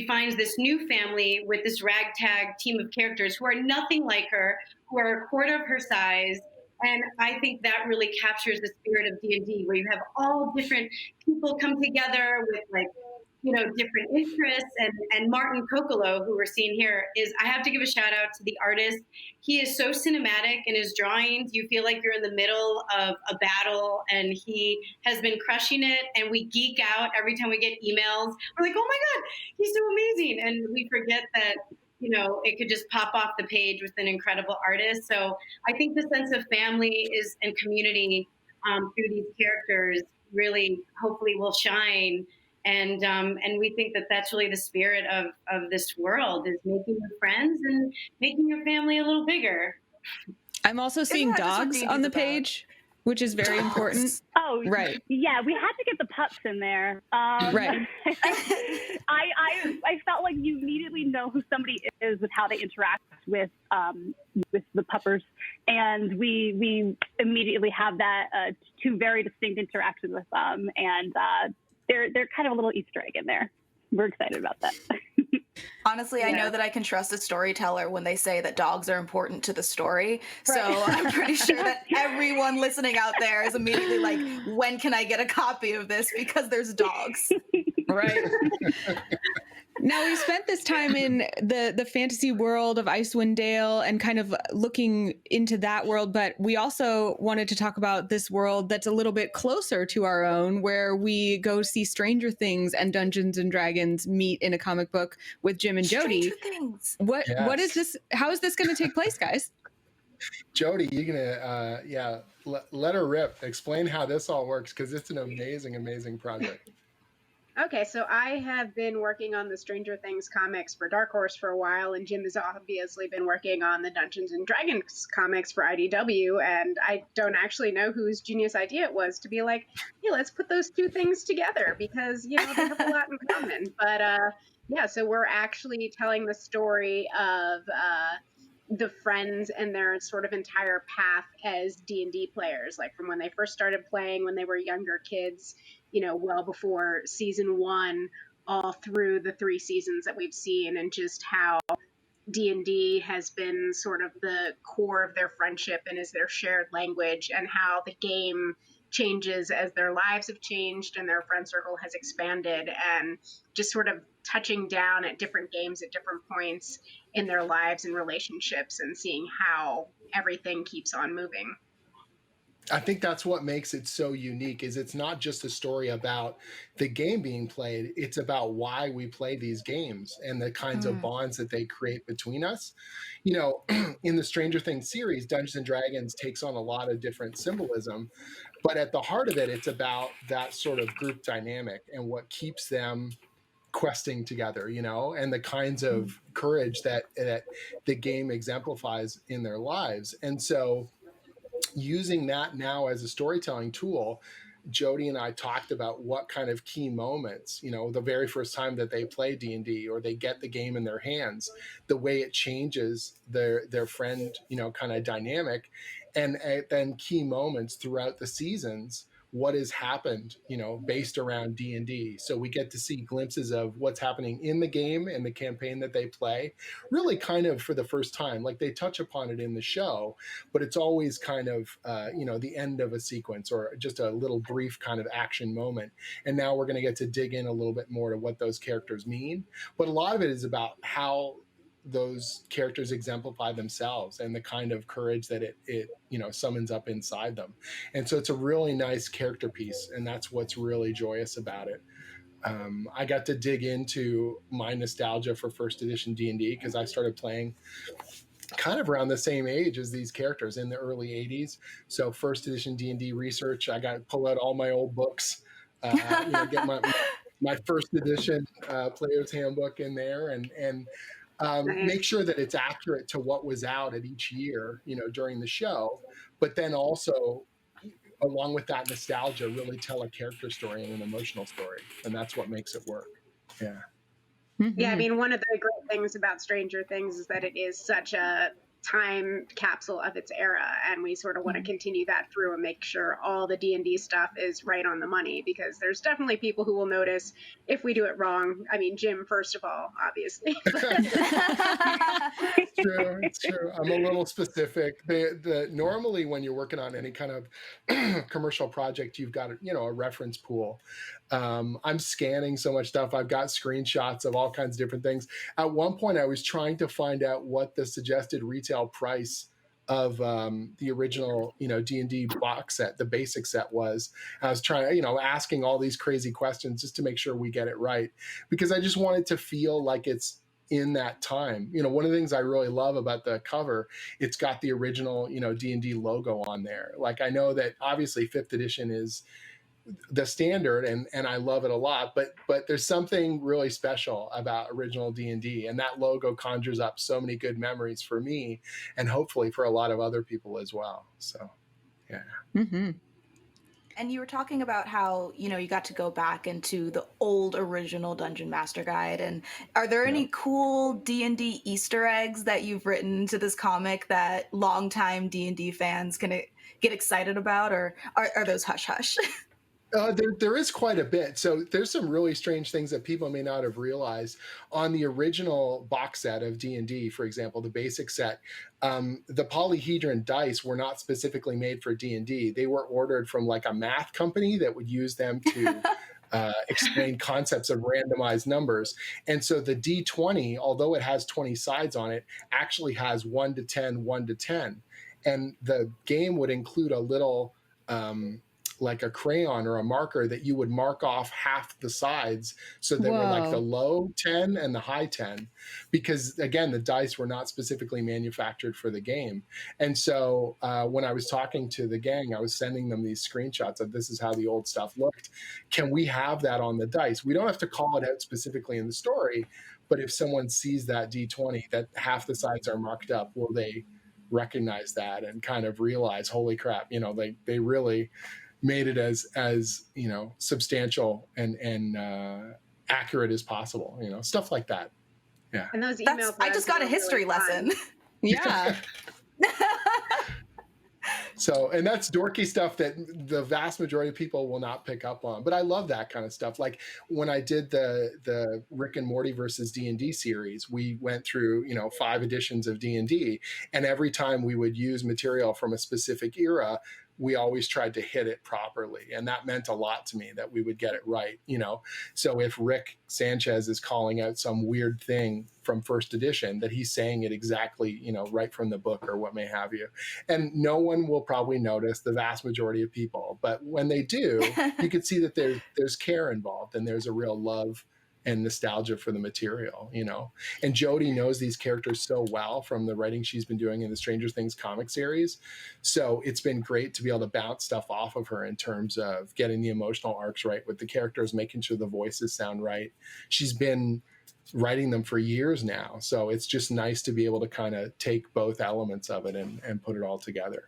finds this new family with this ragtag team of characters who are nothing like her, who are a quarter of her size. And I think that really captures the spirit of D&D, where you have all different people come together with different interests. And Martin Kokolo, who we're seeing here, I have to give a shout out to the artist. He is so cinematic in his drawings. You feel like you're in the middle of a battle, and he has been crushing it. And we geek out every time we get emails. We're like, oh my God, he's so amazing. And we forget that, it could just pop off the page with an incredible artist. So I think the sense of family and community through these characters really hopefully will shine. And we think that that's really the spirit of this world, is making your friends and making your family a little bigger. I'm also seeing dogs on the page, which is very important. Oh, right. Yeah, we had to get the pups in there. Right. I felt like you immediately know who somebody is with how they interact with the puppers, and we immediately have that two very distinct interactions with them, and they're kind of a little Easter egg in there. We're excited about that. Honestly, I know that I can trust a storyteller when they say that dogs are important to the story. Right. So I'm pretty sure that everyone listening out there is immediately like, when can I get a copy of this? Because there's dogs. Right. Now, we spent this time in the fantasy world of Icewind Dale and kind of looking into that world, but we also wanted to talk about this world that's a little bit closer to our own, where we go see Stranger Things and Dungeons and Dragons meet in a comic book with Jim and Jody. What is this? How is this going to take place, guys? Jody, you're gonna let her rip. Explain how this all works, because it's an amazing project. Okay, so I have been working on the Stranger Things comics for Dark Horse for a while, and Jim has obviously been working on the Dungeons and Dragons comics for IDW, and I don't actually know whose genius idea it was to be like, hey, let's put those two things together, because, they have a lot in common. But, so we're actually telling the story of the friends and their sort of entire path as D&D players, like from when they first started playing when they were younger kids, well before season 1, all through the 3 seasons that we've seen, and just how D&D has been sort of the core of their friendship and is their shared language, and how the game changes as their lives have changed and their friend circle has expanded, and just sort of touching down at different games at different points in their lives and relationships, and seeing how everything keeps on moving. I think that's what makes it so unique, is it's not just a story about the game being played, it's about why we play these games and the kinds of bonds that they create between us. In the Stranger Things series, Dungeons and Dragons takes on a lot of different symbolism, but at the heart of it, it's about that sort of group dynamic and what keeps them questing together, and the kinds of courage that the game exemplifies in their lives. And so using that now as a storytelling tool, Jody and I talked about what kind of key moments, the very first time that they play D&D or they get the game in their hands, the way it changes their friend, kind of dynamic, and then key moments throughout the seasons, what has happened, based around D&D. So we get to see glimpses of what's happening in the game and the campaign that they play, really kind of for the first time. Like they touch upon it in the show, but it's always kind of, the end of a sequence or just a little brief kind of action moment. And now we're going to get to dig in a little bit more to what those characters mean. But a lot of it is about how those characters exemplify themselves and the kind of courage that it summons up inside them. And so it's a really nice character piece, and that's what's really joyous about it. I got to dig into my nostalgia for first edition D&D because I started playing kind of around the same age as these characters in the early 80s. So first edition D&D research, I got to pull out all my old books, get my first edition player's handbook in there and make sure that it's accurate to what was out at each year, during the show, but then also along with that nostalgia, really tell a character story and an emotional story. And that's what makes it work. Yeah. Mm-hmm. Yeah, I mean, one of the great things about Stranger Things is that it is such a time capsule of its era, and we sort of want to continue that through and make sure all the D&D stuff is right on the money, because there's definitely people who will notice if we do it wrong. I mean, Jim, first of all, obviously. It's true. I'm a little specific. Normally when you're working on any kind of commercial project, you've got a reference pool. I'm scanning so much stuff. I've got screenshots of all kinds of different things. At one point I was trying to find out what the suggested retail price of the original D&D box set, the basic set, was. I was trying, asking all these crazy questions just to make sure we get it right, because I just wanted to feel like it's in that time. One of the things I really love about the cover, it's got the original D&D logo on there. Like, I know that obviously 5th edition is the standard, and I love it a lot, but there's something really special about original D&D, and that logo conjures up so many good memories for me, and hopefully for a lot of other people as well. So yeah. Mm-hmm. And you were talking about how you got to go back into the old original Dungeon Master Guide, and are there any cool D&D Easter eggs that you've written to this comic that longtime D&D fans can get excited about, or are those hush hush? There is quite a bit. So there's some really strange things that people may not have realized. On the original box set of D&D, for example, the basic set, the polyhedron dice were not specifically made for D&D. They were ordered from like a math company that would use them to explain concepts of randomized numbers. And so the D20, although it has 20 sides on it, actually has 1 to 10, 1 to 10. And the game would include a little like a crayon or a marker that you would mark off half the sides, so they were like the low 10 and the high 10, because again, the dice were not specifically manufactured for the game. And so when I was talking to the gang, I was sending them these screenshots of this is how the old stuff looked. Can we have that on the dice? We don't have to call it out specifically in the story, but if someone sees that D20 that half the sides are marked up, will they recognize that and kind of realize, holy crap, they really made it as substantial and accurate as possible, stuff like that. Yeah. And those emails, I just got a history lesson. Yeah. So, and that's dorky stuff that the vast majority of people will not pick up on. But I love that kind of stuff. Like when I did the Rick and Morty versus D&D series, we went through, 5 editions of D&D. And every time we would use material from a specific era, we always tried to hit it properly. And that meant a lot to me that we would get it right, So if Rick Sanchez is calling out some weird thing from first edition, that he's saying it exactly, right from the book or what may have you. And no one will probably notice, the vast majority of people. But when they do, you can see that there's care involved and there's a real love and nostalgia for the material, And Jody knows these characters so well from the writing she's been doing in the Stranger Things comic series. So it's been great to be able to bounce stuff off of her in terms of getting the emotional arcs right with the characters, making sure the voices sound right. She's been writing them for years now. So it's just nice to be able to kind of take both elements of it and put it all together.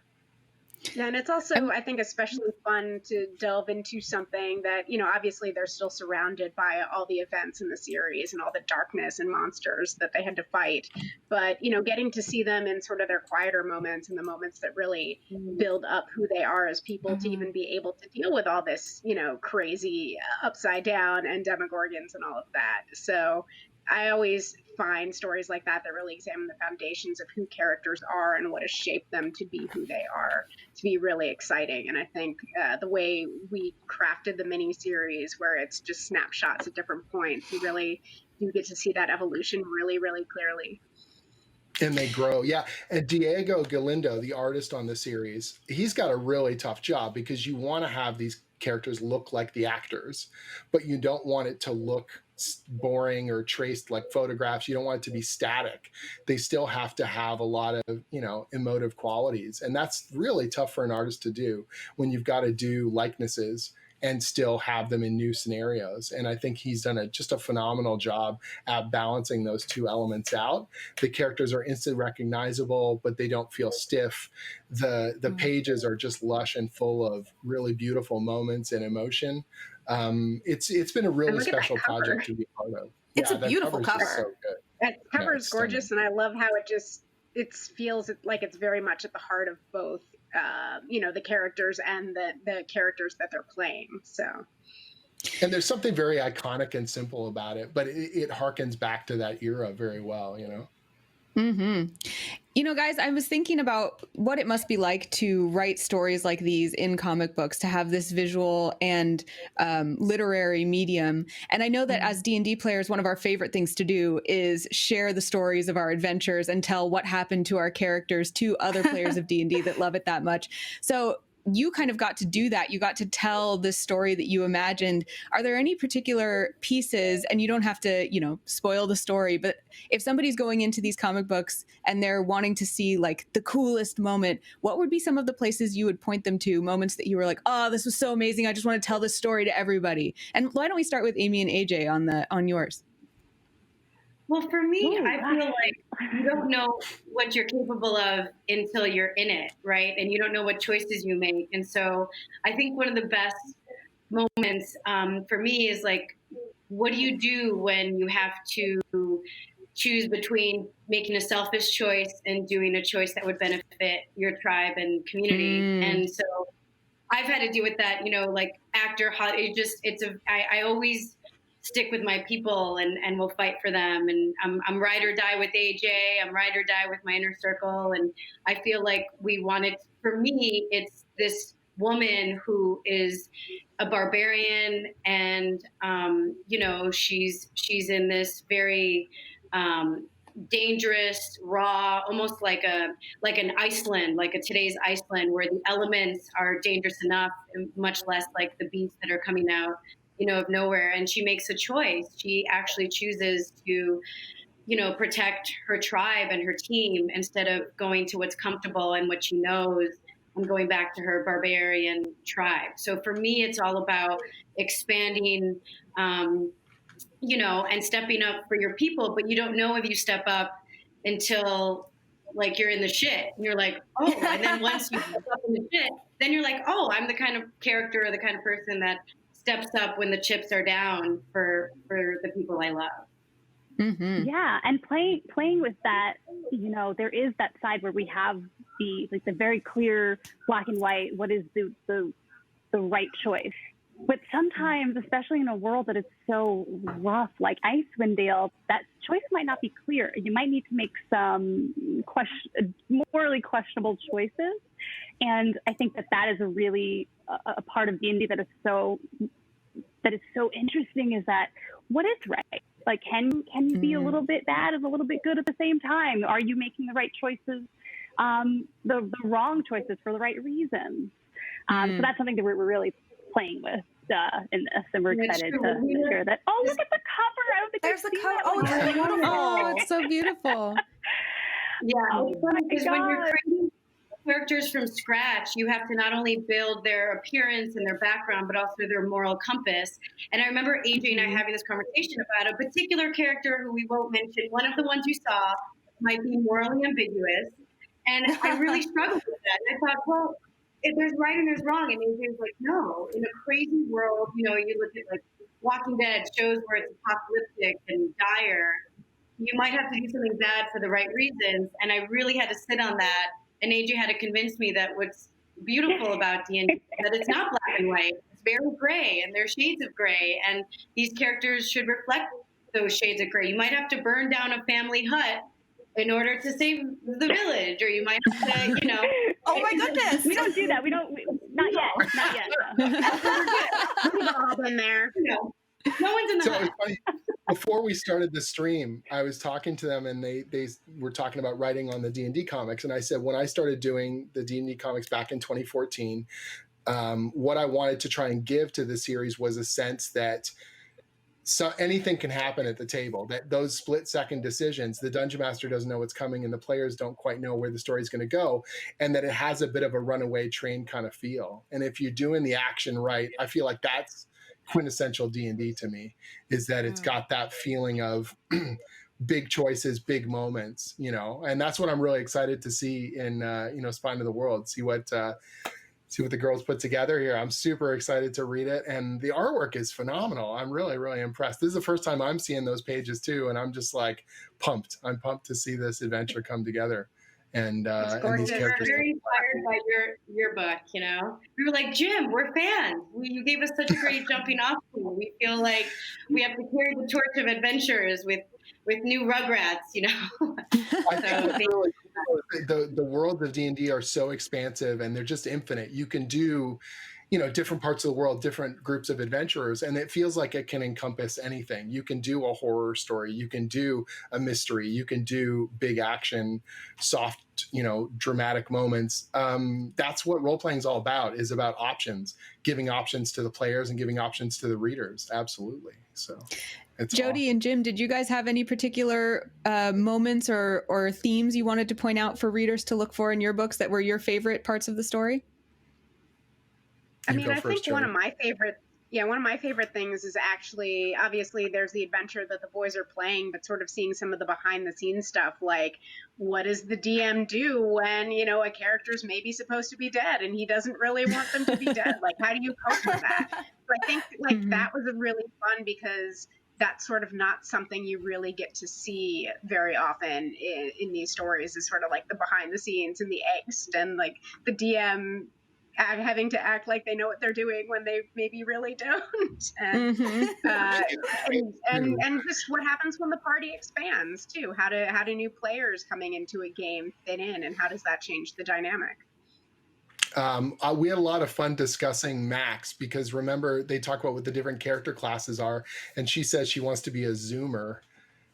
Yeah, and it's also, I think, especially fun to delve into something that, obviously they're still surrounded by all the events in the series and all the darkness and monsters that they had to fight. But, getting to see them in sort of their quieter moments and the moments that really build up who they are as people to even be able to deal with all this, crazy upside down and demogorgons and all of that. So I always find stories like that really examine the foundations of who characters are and what has shaped them to be who they are, to be really exciting. And I think the way we crafted the mini-series, where it's just snapshots at different points, you really do get to see that evolution really, really clearly. And they grow. Yeah. And Diego Galindo, the artist on the series, he's got a really tough job because you want to have these characters look like the actors, but you don't want it to look boring or traced like photographs. You don't want it to be static. They still have to have a lot of, emotive qualities. And that's really tough for an artist to do when you've got to do likenesses and still have them in new scenarios. And I think he's done just a phenomenal job at balancing those two elements out. The characters are instantly recognizable, but they don't feel stiff. The pages are just lush and full of really beautiful moments and emotion. It's been a really special project to be part of. It's a beautiful cover. So good. That cover is gorgeous, and I love how it feels like it's very much at the heart of both the characters and the characters that they're playing. So, and there's something very iconic and simple about it, but it harkens back to that era very well, Guys, I was thinking about what it must be like to write stories like these in comic books, to have this visual and literary medium. And I know that as D&D players, one of our favorite things to do is share the stories of our adventures and tell what happened to our characters to other players of D&D that love it that much. So you kind of got to do that. You got to tell this story that you imagined. Are there any particular pieces, and you don't have to, spoil the story, but if somebody's going into these comic books and they're wanting to see like the coolest moment, what would be some of the places you would point them to, moments that you were like, oh, this was so amazing, I just want to tell this story to everybody? And why don't we start with Amy and AJ on yours? Well, for me, I feel like you don't know what you're capable of until you're in it, right? And you don't know what choices you make. And so I think one of the best moments for me is like, what do you do when you have to choose between making a selfish choice and doing a choice that would benefit your tribe and community? And so I've had to deal with that, like actor, I always stick with my people and will fight for them. And I'm ride or die with AJ. I'm ride or die with my inner circle. And I feel like for me, it's this woman who is a barbarian and, she's in this very, dangerous, raw, almost like an Iceland, like a today's Iceland, where the elements are dangerous enough, and much less like the beasts that are coming out of nowhere. And she makes a choice. She actually chooses to, protect her tribe and her team instead of going to what's comfortable and what she knows and going back to her barbarian tribe. So for me, it's all about expanding, and stepping up for your people, but you don't know if you step up until like you're in the shit and you're like, oh, and then once you step up in the shit, then you're like, oh, I'm the kind of character or the kind of person that steps up when the chips are down for the people I love. Yeah, and playing with that, there is that side where we have the very clear black and white. What is the right choice? But sometimes, especially in a world that is so rough, like Icewind Dale, that choice might not be clear. You might need to make some morally questionable choices. And I think that is a really a part of D&D that is so interesting, is that what is right? Like, can you be a little bit bad and a little bit good at the same time? Are you making the right choices, the wrong choices for the right reasons? So that's something that we're really playing with in this, and we're excited to share that. Oh, look at the cover! I don't think there's the cover. Oh, it's beautiful! Oh, it's so beautiful. Yeah, because when you're creating characters from scratch, you have to not only build their appearance and their background, but also their moral compass. And I remember AJ and I having this conversation about a particular character who we won't mention. One of the ones you saw might be morally ambiguous. And I really struggled with that. And I thought, well, if there's right and there's wrong. And AJ was like, no, in a crazy world, you look at like Walking Dead, shows where it's apocalyptic and dire, you might have to do something bad for the right reasons. And I really had to sit on that. And AJ had to convince me that what's beautiful about D&D that it's not black and white. It's very gray, and there's shades of gray. And these characters should reflect those shades of gray. You might have to burn down a family hut in order to save the village, or you might have to, Oh my goodness! We don't do that. Not yet. We've all been there. No one's in the hut. Funny. Before we started the stream, I was talking to them, and they were talking about writing on the D&D comics, and I said when I started doing the D&D comics back in 2014, what I wanted to try and give to the series was a sense that anything can happen at the table, that those split-second decisions, the Dungeon Master doesn't know what's coming and the players don't quite know where the story's going to go, and that it has a bit of a runaway train kind of feel. And if you're doing the action right, I feel like that's quintessential D&D to me, is that it's got that feeling of big choices, big moments, and that's what I'm really excited to see in, Spine of the World, see what the girls put together here. I'm super excited to read it, and the artwork is phenomenal. I'm really, really impressed. This is the first time I'm seeing those pages too, and I'm just like pumped. I'm pumped to see this adventure come together. And these characters. We're very inspired by your book. We were like, Jim, we're fans. You gave us such a great jumping off point. We feel like we have to carry the torch of adventures with new Rugrats. I think the worlds of D&D are so expansive, and they're just infinite. You can do, different parts of the world, different groups of adventurers, and it feels like it can encompass anything. You can do a horror story, you can do a mystery, you can do big action, soft, dramatic moments. That's what role-playing is all about, is about options, giving options to the players and giving options to the readers. Absolutely. So Jody and Jim, did you guys have any particular moments or themes you wanted to point out for readers to look for in your books that were your favorite parts of the story? I think one of my favorite things is actually, obviously there's the adventure that the boys are playing, but sort of seeing some of the behind the scenes stuff, like what does the DM do when, a character's maybe supposed to be dead and he doesn't really want them to be dead? Like, how do you cope with that? So I think that was really fun, because that's sort of not something you really get to see very often in these stories, is sort of like the behind the scenes and the angst, and like the DM having to act like they know what they're doing when they maybe really don't, and just what happens when the party expands too. How do new players coming into a game fit in, and how does that change the dynamic? We had a lot of fun discussing Max, because remember, they talk about what the different character classes are, and she says she wants to be a Zoomer.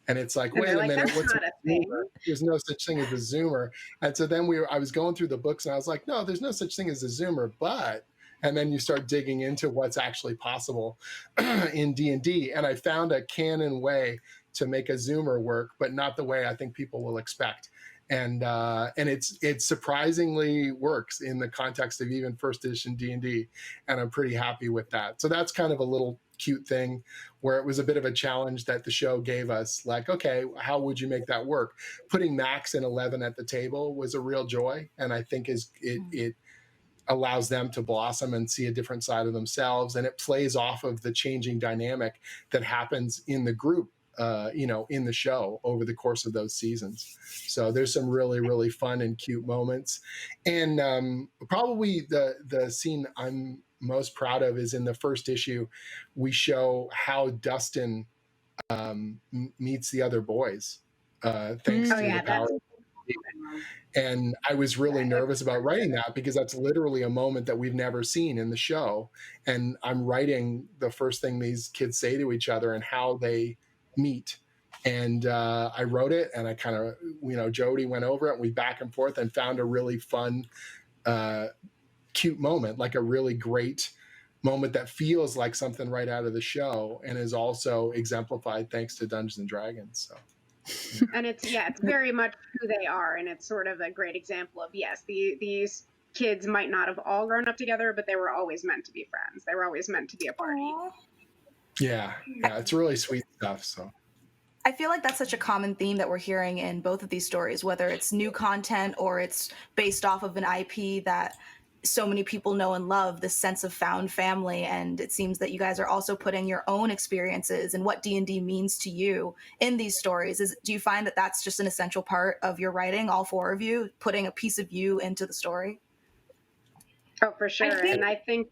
And it's like, wait a minute, what's a Zoomer? There's no such thing as a Zoomer. And so then I was going through the books, and I was like, no, there's no such thing as a Zoomer, but, and then you start digging into what's actually possible in D&D. And I found a canon way to make a Zoomer work, but not the way I think people will expect. And it surprisingly works in the context of even first edition D&D, and I'm pretty happy with that. So that's kind of a little cute thing where it was a bit of a challenge that the show gave us, like, okay, how would you make that work? Putting Max and 11 at the table was a real joy, and I think it allows them to blossom and see a different side of themselves, and it plays off of the changing dynamic that happens in the group, in the show over the course of those seasons. So there's some really, really fun and cute moments. And probably the scene I'm most proud of is in the first issue. We show how Dustin meets the other boys, thanks to the power. And I was really nervous about writing that, because that's literally a moment that we've never seen in the show. And I'm writing the first thing these kids say to each other and how they meet. And I wrote it, and I kind of, Jody went over it, and we back and forth and found a really fun, cute moment, like a really great moment that feels like something right out of the show, and is also exemplified thanks to Dungeons and Dragons. So, and it's very much who they are, and it's sort of a great example of, yes, these kids might not have all grown up together, but they were always meant to be friends. They were always meant to be a party. Yeah, it's really sweet stuff. So I feel like that's such a common theme that we're hearing in both of these stories, whether it's new content or it's based off of an IP that so many people know and love, this sense of found family. And it seems that you guys are also putting your own experiences and what D&D means to you in these stories. Do you find that that's just an essential part of your writing, all four of you, putting a piece of you into the story? Oh, for sure. And I think,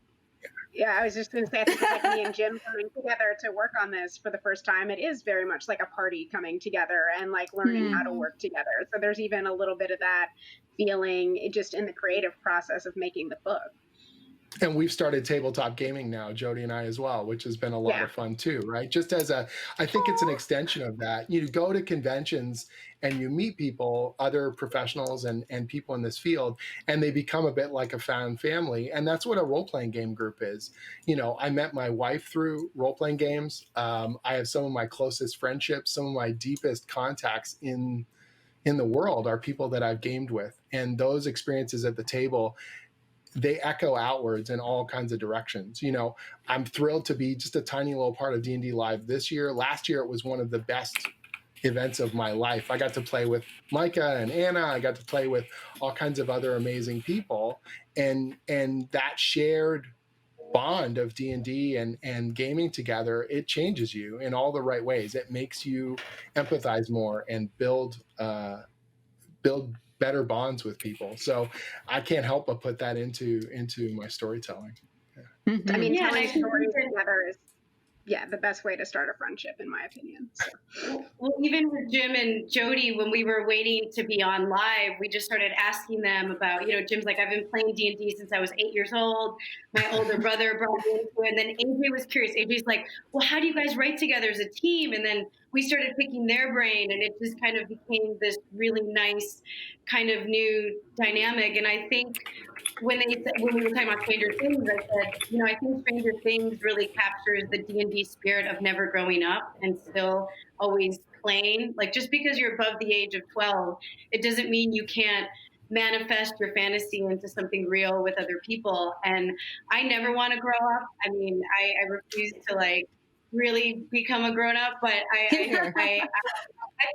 yeah, I was just going to say, I think like me and Jim coming together to work on this for the first time, it is very much like a party coming together and like learning how to work together. So there's even a little bit of that feeling just in the creative process of making the book. And we've started tabletop gaming now, Jody and I as well, which has been a lot of fun too, right? Just as I think it's an extension of that. You go to conventions and you meet people, other professionals and people in this field, and they become a bit like a found family. And that's what a role-playing game group is. I met my wife through role-playing games. I have some of my closest friendships, some of my deepest contacts in the world are people that I've gamed with. And those experiences at the table, they echo outwards in all kinds of directions. I'm thrilled to be just a tiny little part of D&D Live this year. Last year, it was one of the best events of my life. I got to play with Micah and Anna. I got to play with all kinds of other amazing people. And that shared bond of D&D and gaming together, it changes you in all the right ways. It makes you empathize more and build better bonds with people. So I can't help but put that into my storytelling. I mean, telling stories together is the best way to start a friendship, in my opinion. So. Well, even with Jim and Jody, when we were waiting to be on live, we just started asking them about, Jim's like, I've been playing D&D since I was 8 years old. My older brother brought me into it. And then AJ was curious. AJ's like, well, how do you guys write together as a team? And then we started picking their brain, and it just kind of became this really nice kind of new dynamic. And I think when we were talking about Stranger Things, I said, I think Stranger Things really captures the D&D spirit of never growing up and still always playing. Like, just because you're above the age of 12, it doesn't mean you can't manifest your fantasy into something real with other people. And I never want to grow up. I mean, I refuse to really become a grown up, but I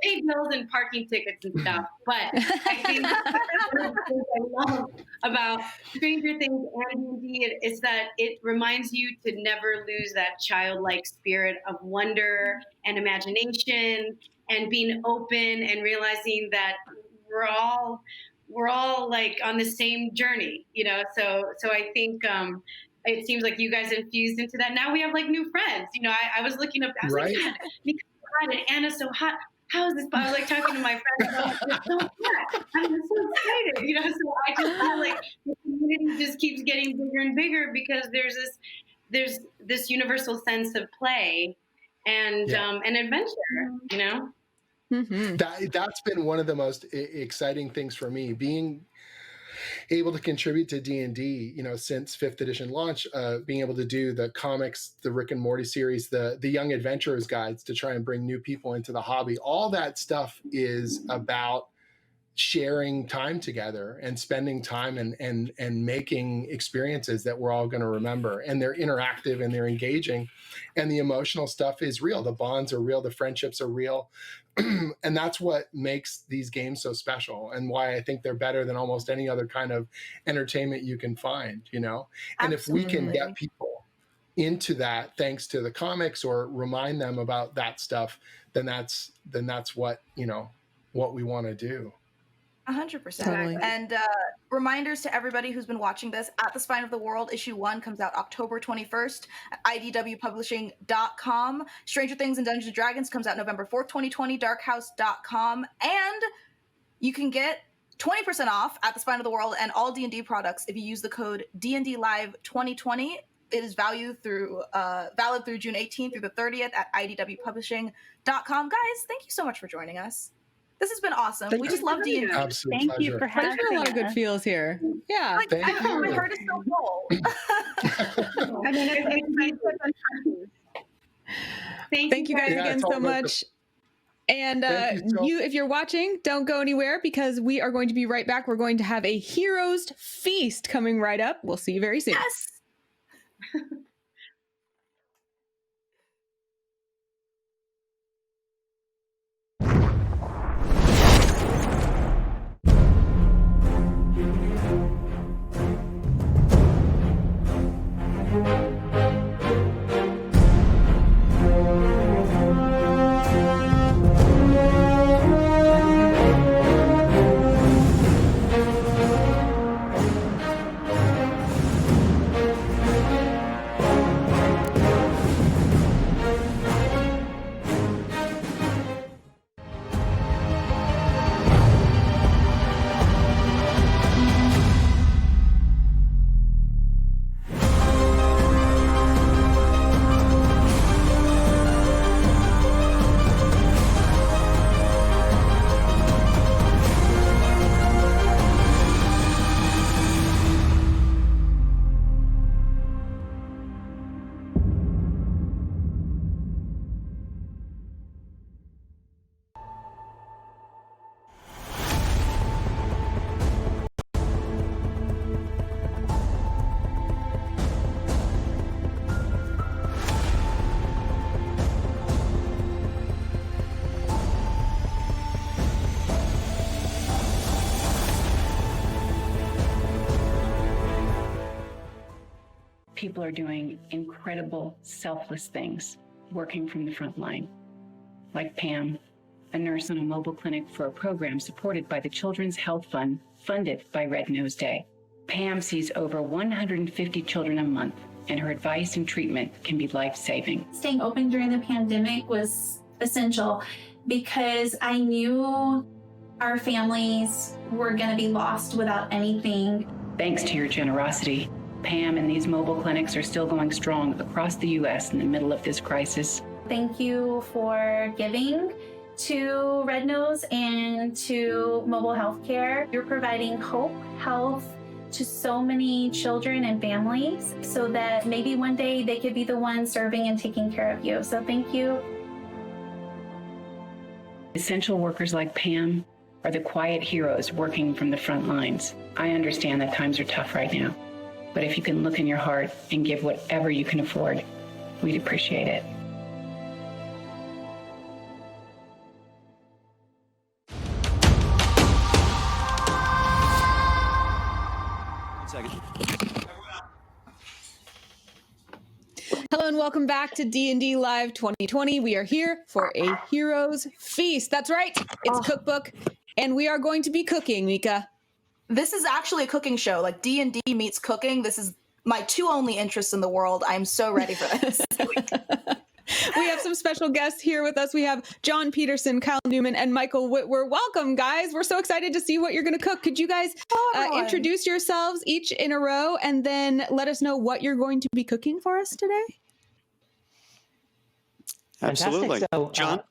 pay bills and parking tickets and stuff. But I think one of the things I love about Stranger Things and D&D is that it reminds you to never lose that childlike spirit of wonder and imagination and being open and realizing that we're all on the same journey, So I think it seems like you guys infused into that. Now we have new friends. I was looking up. I was like, God, Mika's hot and Anna's so hot. How is this? I was talking to my friends. I'm so excited. So I just feel the community just keeps getting bigger and bigger because there's this universal sense of play and adventure. Mm-hmm. That's been one of the most exciting things for me, being able to contribute to D&D, since 5th edition launch, being able to do the comics, the Rick and Morty series, the Young Adventurers guides to try and bring new people into the hobby. All that stuff is about sharing time together and spending time and making experiences that we're all going to remember. And they're interactive and they're engaging, and the emotional stuff is real. The bonds are real. The friendships are real. And that's what makes these games so special and why I think they're better than almost any other kind of entertainment you can find, And if we can get people into that thanks to the comics or remind them about that stuff, then that's what, what we want to do. 100%. Totally. And reminders to everybody who's been watching this, At the Spine of the World, issue 1 comes out October 21st at idwpublishing.com. Stranger Things and Dungeons & Dragons comes out November 4th, 2020, darkhouse.com. And you can get 20% off At the Spine of the World and all D&D products if you use the code D&D Live 2020. It is valid through June 18th through the 30th at idwpublishing.com. Guys, thank you so much for joining us. This has been awesome. We just love D&D. Absolute Thank pleasure. you for having There's been a lot of good feels here. Yeah. Thank I know, my you. heart is so full. I mean, it's nice to Thank you guys again so much. And if you're watching, don't go anywhere because we are going to be right back. We're going to have a Heroes Feast coming right up. We'll see you very soon. Yes. people are doing incredible, selfless things, working from the front line. Like Pam, a nurse in a mobile clinic for a program supported by the Children's Health Fund, funded by Red Nose Day. Pam sees over 150 children a month, and her advice and treatment can be life-saving. Staying open during the pandemic was essential because I knew our families were going to be lost without anything. Thanks to your generosity, Pam and these mobile clinics are still going strong across the U.S. in the middle of this crisis. Thank you for giving to Red Nose and to mobile healthcare. You're providing hope, health to so many children and families so that maybe one day they could be the ones serving and taking care of you. So thank you. Essential workers like Pam are the quiet heroes working from the front lines. I understand that times are tough right now, but if you can look in your heart and give whatever you can afford, we'd appreciate it. Hello and welcome back to D&D Live 2020. We are here for a Heroes Feast. That's right, it's cookbook, and we are going to be cooking, Mika. This is actually a cooking show. Like D&D meets cooking. This is my two only interests in the world. I'm so ready for this. We have some special guests here with us. We have John Peterson, Kyle Newman, and Michael Whitwer. Welcome, guys. We're so excited to see what you're going to cook. Could you guys introduce yourselves each in a row and then let us know what you're going to be cooking for us today? Absolutely. So, John?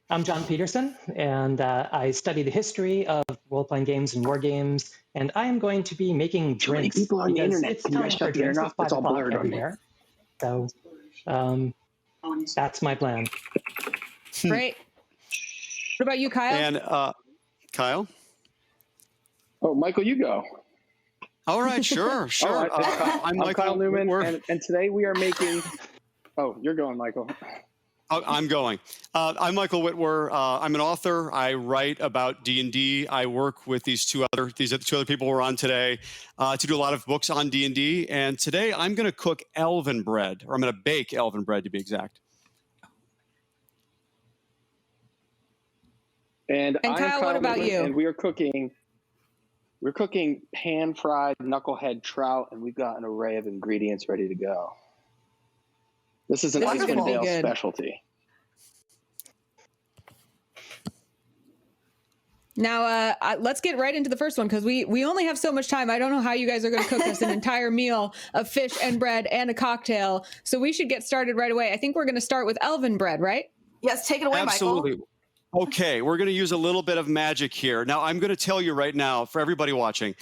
I'm John Peterson, and I study the history of role-playing games and war games, and I am going to be making drinks. People on the internet. It's Can you time guys for shut the drinks. internet It's off? It's all 5 o'clock blurred on me. everywhere. So that's my plan. Great. What about you, Kyle? And Kyle? Oh, Michael, you go. All right, sure. I'm Kyle Newman, and today we are making... Oh, you're going, Michael. I'm going. I'm Michael Whitwer. I'm an author. I write about D&D. I work with these two other people we're on today to do a lot of books on D&D. And today I'm going to cook elven bread, or I'm going to bake elven bread to be exact. And Kyle, what about you? And we're cooking pan-fried knucklehead trout, and we've got an array of ingredients ready to go. This is an Icewind Dale specialty. Now, let's get right into the first one because we only have so much time. I don't know how you guys are going to cook us an entire meal of fish and bread and a cocktail. So we should get started right away. I think we're going to start with elven bread, right? Yes, take it away, Absolutely. Michael. Okay, we're going to use a little bit of magic here. Now, I'm going to tell you right now, for everybody watching,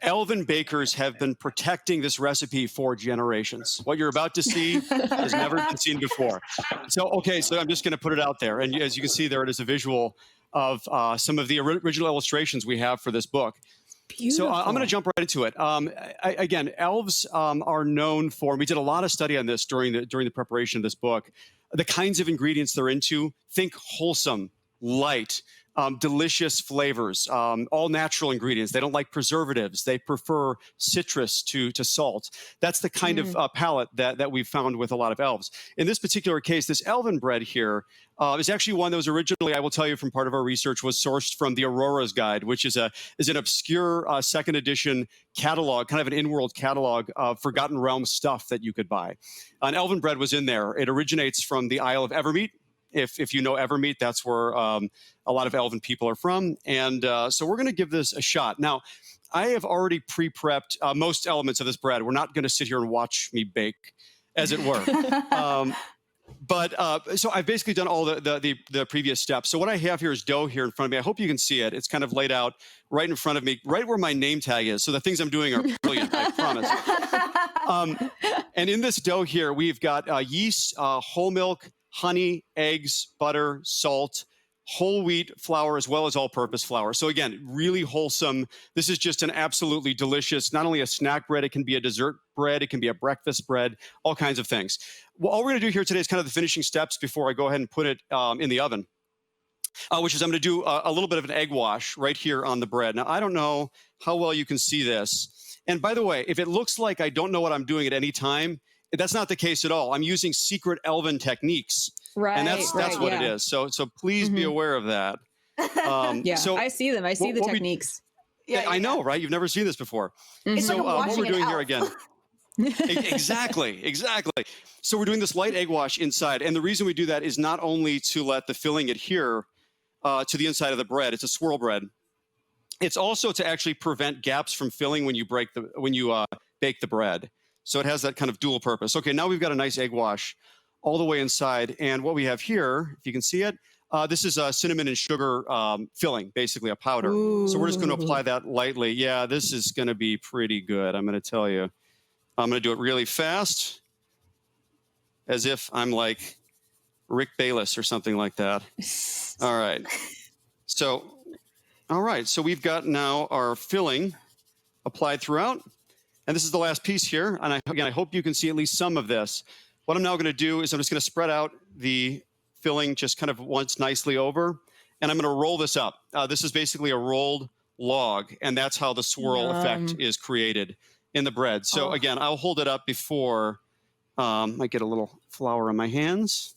elven bakers have been protecting this recipe for generations. What you're about to see has never been seen before. So I'm just going to put it out there. And as you can see there, it is a visual of some of the original illustrations we have for this book. Beautiful. So I'm going to jump right into it. Again, elves are known for, we did a lot of study on this during the preparation of this book, the kinds of ingredients they're into. Think wholesome, light, delicious flavors, all natural ingredients. They don't like preservatives. They prefer citrus to salt. That's the kind of palette that we've found with a lot of elves. In this particular case, this elven bread here is actually one that was originally, I will tell you from part of our research, was sourced from the Aurora's Guide, which is an obscure second edition catalog, kind of an in-world catalog of Forgotten Realms stuff that you could buy. An elven bread was in there. It originates from the Isle of Evermeet. If you know Evermeet, that's where a lot of elven people are from. And so we're going to give this a shot. Now, I have already pre-prepped most elements of this bread. We're not going to sit here and watch me bake, as it were. So I've basically done all the previous steps. So what I have here is dough here in front of me. I hope you can see it. It's kind of laid out right in front of me, right where my name tag is. So the things I'm doing are brilliant, I promise. And in this dough here, we've got yeast, whole milk, honey, eggs, butter, salt, whole wheat flour, as well as all-purpose flour. So again, really wholesome. This is just an absolutely delicious, not only a snack bread, it can be a dessert bread, it can be a breakfast bread, all kinds of things. Well, all we're going to do here today is kind of the finishing steps before I go ahead and put it in the oven. which is I'm going to do a little bit of an egg wash right here on the bread. Now, I don't know how well you can see this. And by the way, if it looks like I don't know what I'm doing at any time, that's not the case at all. I'm using secret elven techniques. Right. And that's what it is. So please be aware of that. So I see them. I see the techniques. I know, right? You've never seen this before. It's So like what we're doing here again. Exactly. So we're doing this light egg wash inside. And the reason we do that is not only to let the filling adhere to the inside of the bread. It's a swirl bread. It's also to actually prevent gaps from filling when you bake the bread. So it has that kind of dual purpose. Okay, now we've got a nice egg wash all the way inside. And what we have here, if you can see it, this is a cinnamon and sugar filling, basically a powder. Ooh. So we're just going to apply that lightly. Yeah, this is going to be pretty good, I'm going to tell you. I'm going to do it really fast, as if I'm like Rick Bayless or something like that. All right. So we've got now our filling applied throughout. And this is the last piece here. And I hope you can see at least some of this. What I'm now going to do is I'm just going to spread out the filling just kind of once nicely over. And I'm going to roll this up. This is basically a rolled log. And that's how the swirl effect is created in the bread. So again, I'll hold it up before I get a little flour on my hands.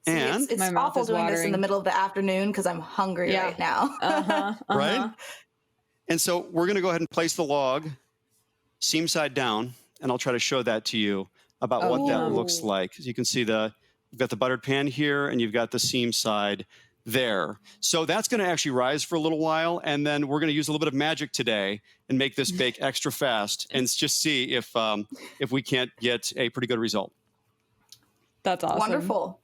See, and it's awful doing this in the middle of the afternoon because I'm hungry right now. Right? And so we're going to go ahead and place the log seam side down, and I'll try to show that to you about what that looks like. As you can see, you've got the buttered pan here, and you've got the seam side there. So that's going to actually rise for a little while, and then we're going to use a little bit of magic today and make this bake extra fast and just see if we can't get a pretty good result. That's awesome. Wonderful.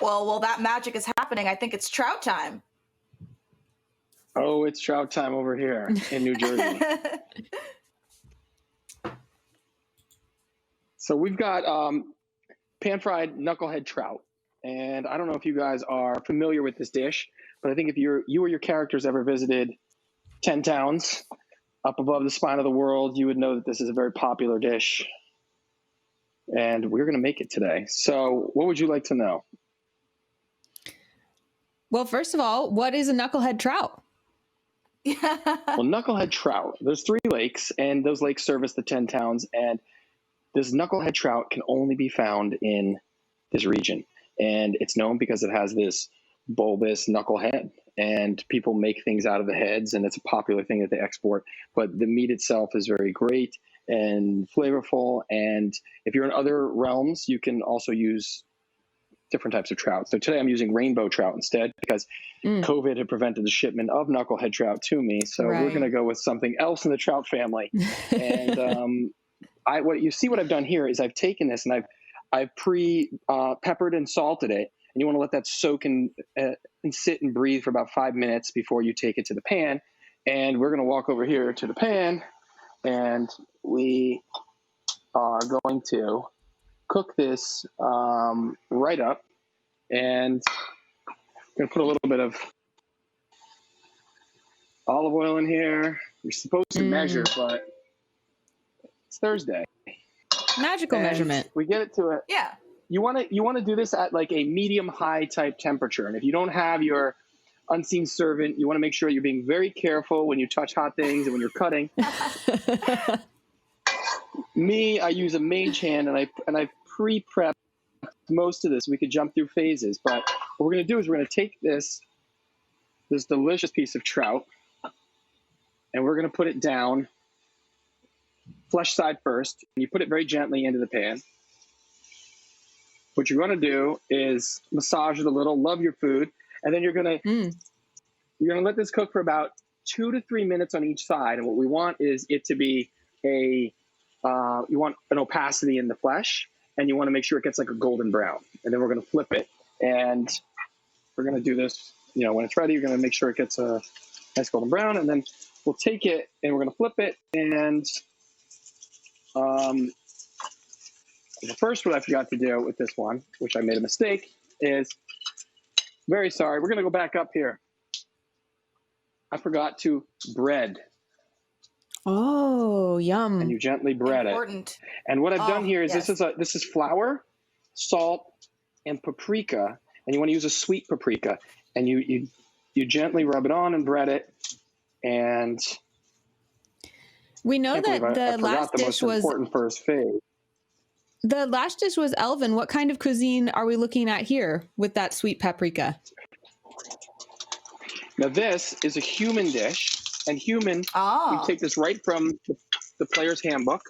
Well, while that magic is happening, I think it's trout time. Oh, it's trout time over here in New Jersey. So we've got pan-fried knucklehead trout. And I don't know if you guys are familiar with this dish, but I think if you or your characters ever visited 10 towns up above the spine of the world, you would know that this is a very popular dish. And we're going to make it today. So what would you like to know? Well, first of all, what is a knucklehead trout? Well, knucklehead trout, there's 3 lakes, and those lakes service the 10 towns. And this knucklehead trout can only be found in this region. And it's known because it has this bulbous knuckle head, and people make things out of the heads, and it's a popular thing that they export. But the meat itself is very great and flavorful. And if you're in other realms, you can also use different types of trout. So today I'm using rainbow trout instead because COVID had prevented the shipment of knucklehead trout to me. So we're going to go with something else in the trout family. And what I've done here is I've taken this and I've peppered and salted it, and you want to let that soak and sit and breathe for about 5 minutes before you take it to the pan. And we're going to walk over here to the pan, and we are going to cook this right up, and I'm going to put a little bit of olive oil in here. You're supposed to measure, but it's Thursday. Magical measurement. We get it to it. Yeah. You want to do this at like a medium high type temperature. And if you don't have your unseen servant, you want to make sure you're being very careful when you touch hot things and when you're cutting. Me, I use a mage hand, and I pre-prep most of this. We could jump through phases, but what we're going to do is we're going to take this delicious piece of trout, and we're going to put it down flesh side first, and you put it very gently into the pan. What you're going to do is massage it a little, love your food, and then you're going to let this cook for about 2 to 3 minutes on each side. And what we want is it to be you want an opacity in the flesh, and you want to make sure it gets like a golden brown. And then we're going to flip it, and we're going to do this. When it's ready, you're going to make sure it gets a nice golden brown, and then we'll take it and we're going to flip it. And the first one I forgot to do with this one, which I made a mistake, is very sorry. We're going to go back up here. I forgot to bread. Oh, yum. And you gently bread it. And what I've done here is this is flour, salt, and paprika. and you want to use a sweet paprika, and you gently rub it on and bread it, and we know that the last dish was important first phase. The last dish was elven. What kind of cuisine are we looking at here with that sweet paprika? Now this is a human dish, and human, we take this right from the player's handbook,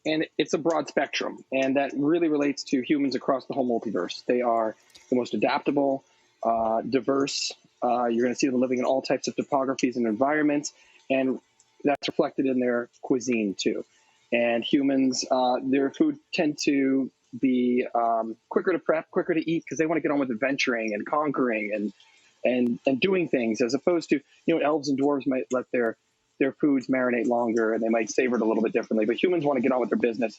and it's a broad spectrum, and that really relates to humans across the whole multiverse. They are the most adaptable, diverse. You're going to see them living in all types of topographies and environments, and that's reflected in their cuisine too. And humans, their food tend to be quicker to prep, quicker to eat, because they want to get on with adventuring and conquering and doing things, as opposed to, elves and dwarves might let their foods marinate longer, and they might savor it a little bit differently. But humans want to get on with their business.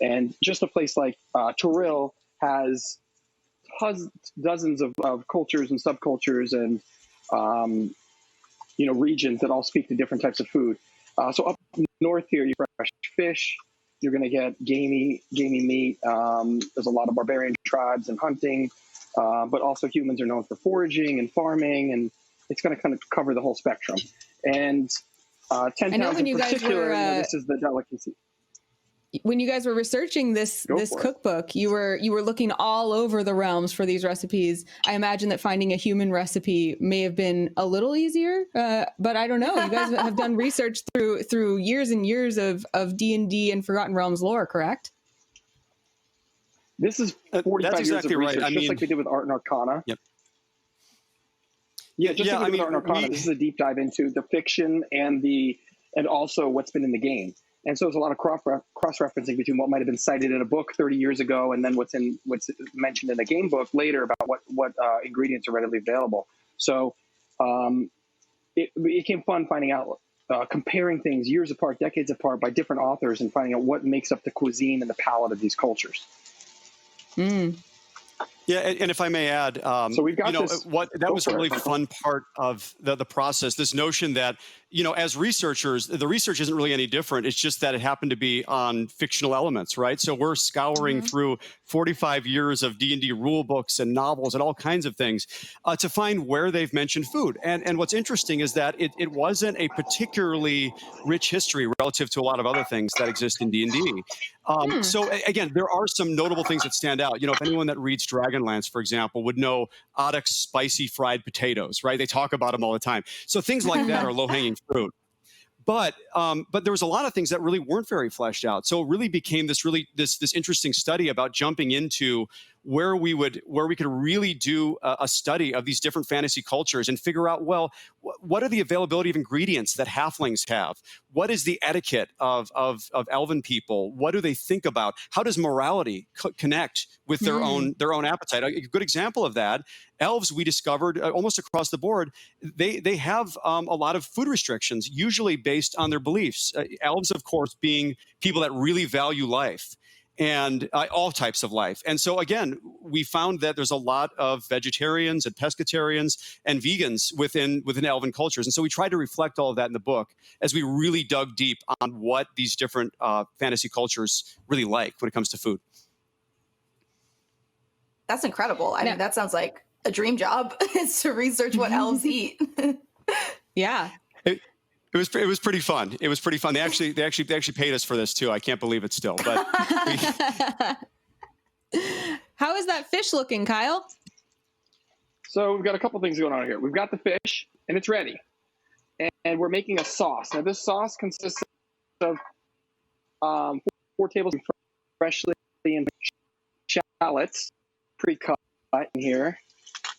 And just a place like Toril has dozens of cultures and subcultures and regions that all speak to different types of food. So up north here, you fresh fish. You're going to get gamey meat. There's a lot of barbarian tribes and hunting, but also humans are known for foraging and farming, and it's going to kind of cover the whole spectrum. And 10 pounds in particular, this is the delicacy. When you guys were researching this cookbook, you were looking all over the realms for these recipes. I imagine that finding a human recipe may have been a little easier, but I don't know. You guys have done research through years and years of D&D and Forgotten Realms lore, correct? This is 45 years of research, just like we did with Art and Arcana. Yep. Yeah, just like we did with Art and Arcana, this is a deep dive into the fiction and also what's been in the game. And so there's a lot of cross-referencing between what might have been cited in a book 30 years ago and then what's mentioned in a game book later about what ingredients are readily available. So it became fun finding out, comparing things years apart, decades apart by different authors, and finding out what makes up the cuisine and the palate of these cultures. Mm. Yeah, and if I may add, so we've got that was a really fun part of the process. This notion that, as researchers, the research isn't really any different. It's just that it happened to be on fictional elements, right? So we're scouring through 45 years of D&D rule books and novels and all kinds of things to find where they've mentioned food. And what's interesting is that it wasn't a particularly rich history relative to a lot of other things that exist in D&D. So again, there are some notable things that stand out. If anyone that reads Dragonlance, for example, would know Oddic's spicy fried potatoes, right? They talk about them all the time. So things like that are low-hanging fruit. But there was a lot of things that really weren't very fleshed out. So it really became this interesting study about jumping into where we could really do a study of these different fantasy cultures and figure out, well, what are the availability of ingredients that halflings have? What is the etiquette of elven people? What do they think about? How does morality connect with their own appetite? A good example of that, elves, we discovered almost across the board, they have a lot of food restrictions, usually based on their beliefs. Elves, of course, being people that really value life. And all types of life. And so, again, we found that there's a lot of vegetarians and pescatarians and vegans within elven cultures. And so we tried to reflect all of that in the book as we really dug deep on what these different fantasy cultures really like when it comes to food. That's incredible. I mean, that sounds like a dream job, is to research what elves eat. Yeah. It was pretty fun. It was pretty fun. They actually paid us for this too. I can't believe it still. But how is that fish looking, Kyle? So we've got a couple things going on here. We've got the fish, and it's ready, and we're making a sauce. Now this sauce consists of 4 tablespoons of freshly and shallots, pre-cut in here,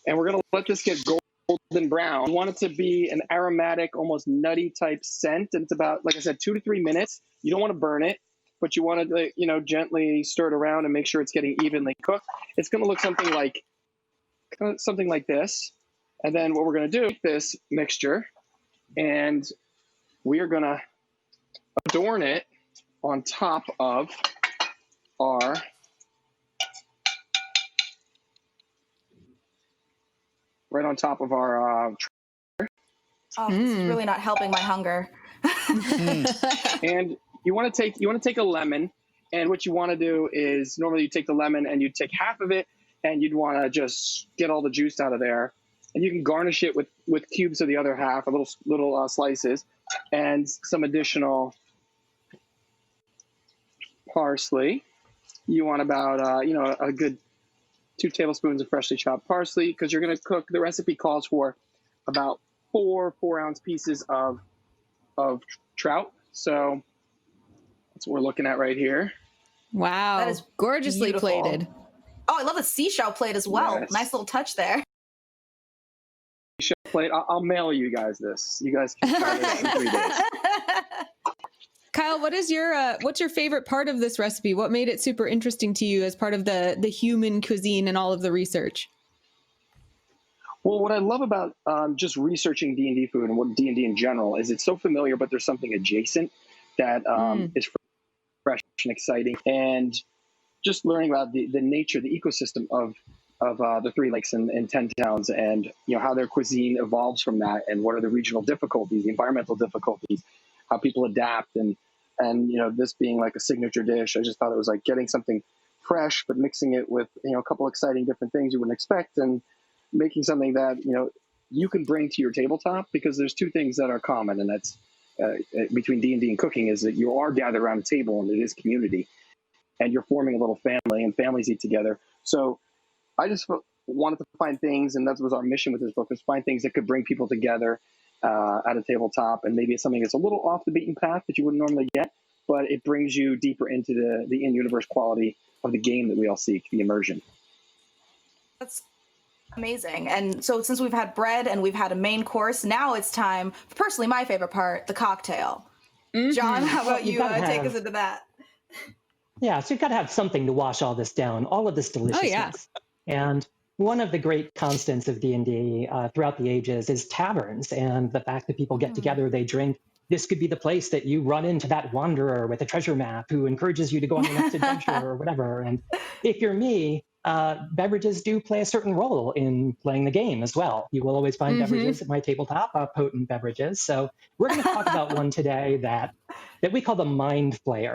and we're gonna let this get golden brown. We want it to be an aromatic, almost nutty type scent, and it's about, like I said, 2 to 3 minutes. You don't want to burn it, but you want to, gently stir it around and make sure it's getting evenly cooked. It's going to look something like this. And then what we're going to do with this mixture, and we are going to adorn it on top of our Oh, this is really not helping my hunger. And you want to take a lemon, and what you want to do is, normally you take the lemon and you take half of it and you'd want to just get all the juice out of there. And you can garnish it with cubes of the other half, or little slices, and some additional parsley. You want about a good 2 tablespoons of freshly chopped parsley, because you're going to cook. The recipe calls for about 4-ounce pieces of trout. So that's what we're looking at right here. Wow, That is gorgeously beautiful. plated. Oh, I love the seashell plate as well. Yes. Nice little touch there. Plate. I'll mail you guys this. You guys can try this in 3 days. Kyle, what's your favorite part of this recipe? What made it super interesting to you as part of the human cuisine and all of the research? Well, what I love about just researching D&D food and what D&D in general is it's so familiar, but there's something adjacent that is fresh and exciting, and just learning about the nature, the ecosystem of the 3 lakes and 10 towns, and how their cuisine evolves from that, and what are the regional difficulties, the environmental difficulties, how people adapt, and this being like a signature dish. I just thought it was like getting something fresh, but mixing it with a couple exciting different things you wouldn't expect, and making something that you can bring to your tabletop, because there's 2 things that are common, and that's between D&D and cooking, is that you are gathered around a table, and it is community, and you're forming a little family, and families eat together. So I just wanted to find things, and that was our mission with this book, was find things that could bring people together at a tabletop, and maybe it's something that's a little off the beaten path that you wouldn't normally get, but it brings you deeper into the in-universe quality of the game that we all seek, the immersion. That's amazing. And so since we've had bread and we've had a main course, now it's time for personally my favorite part, the cocktail. John, how about you take us into that? Yeah, so you've got to have something to wash all this down, all of this deliciousness. Oh, yeah. And one of the great constants of D&D throughout the ages is taverns, and the fact that people get together, they drink. This could be the place that you run into that wanderer with a treasure map who encourages you to go on the next adventure or whatever. And if you're me, beverages do play a certain role in playing the game as well. You will always find beverages at my tabletop, potent beverages. So we're going to talk about one today that we call the Mind Flayer.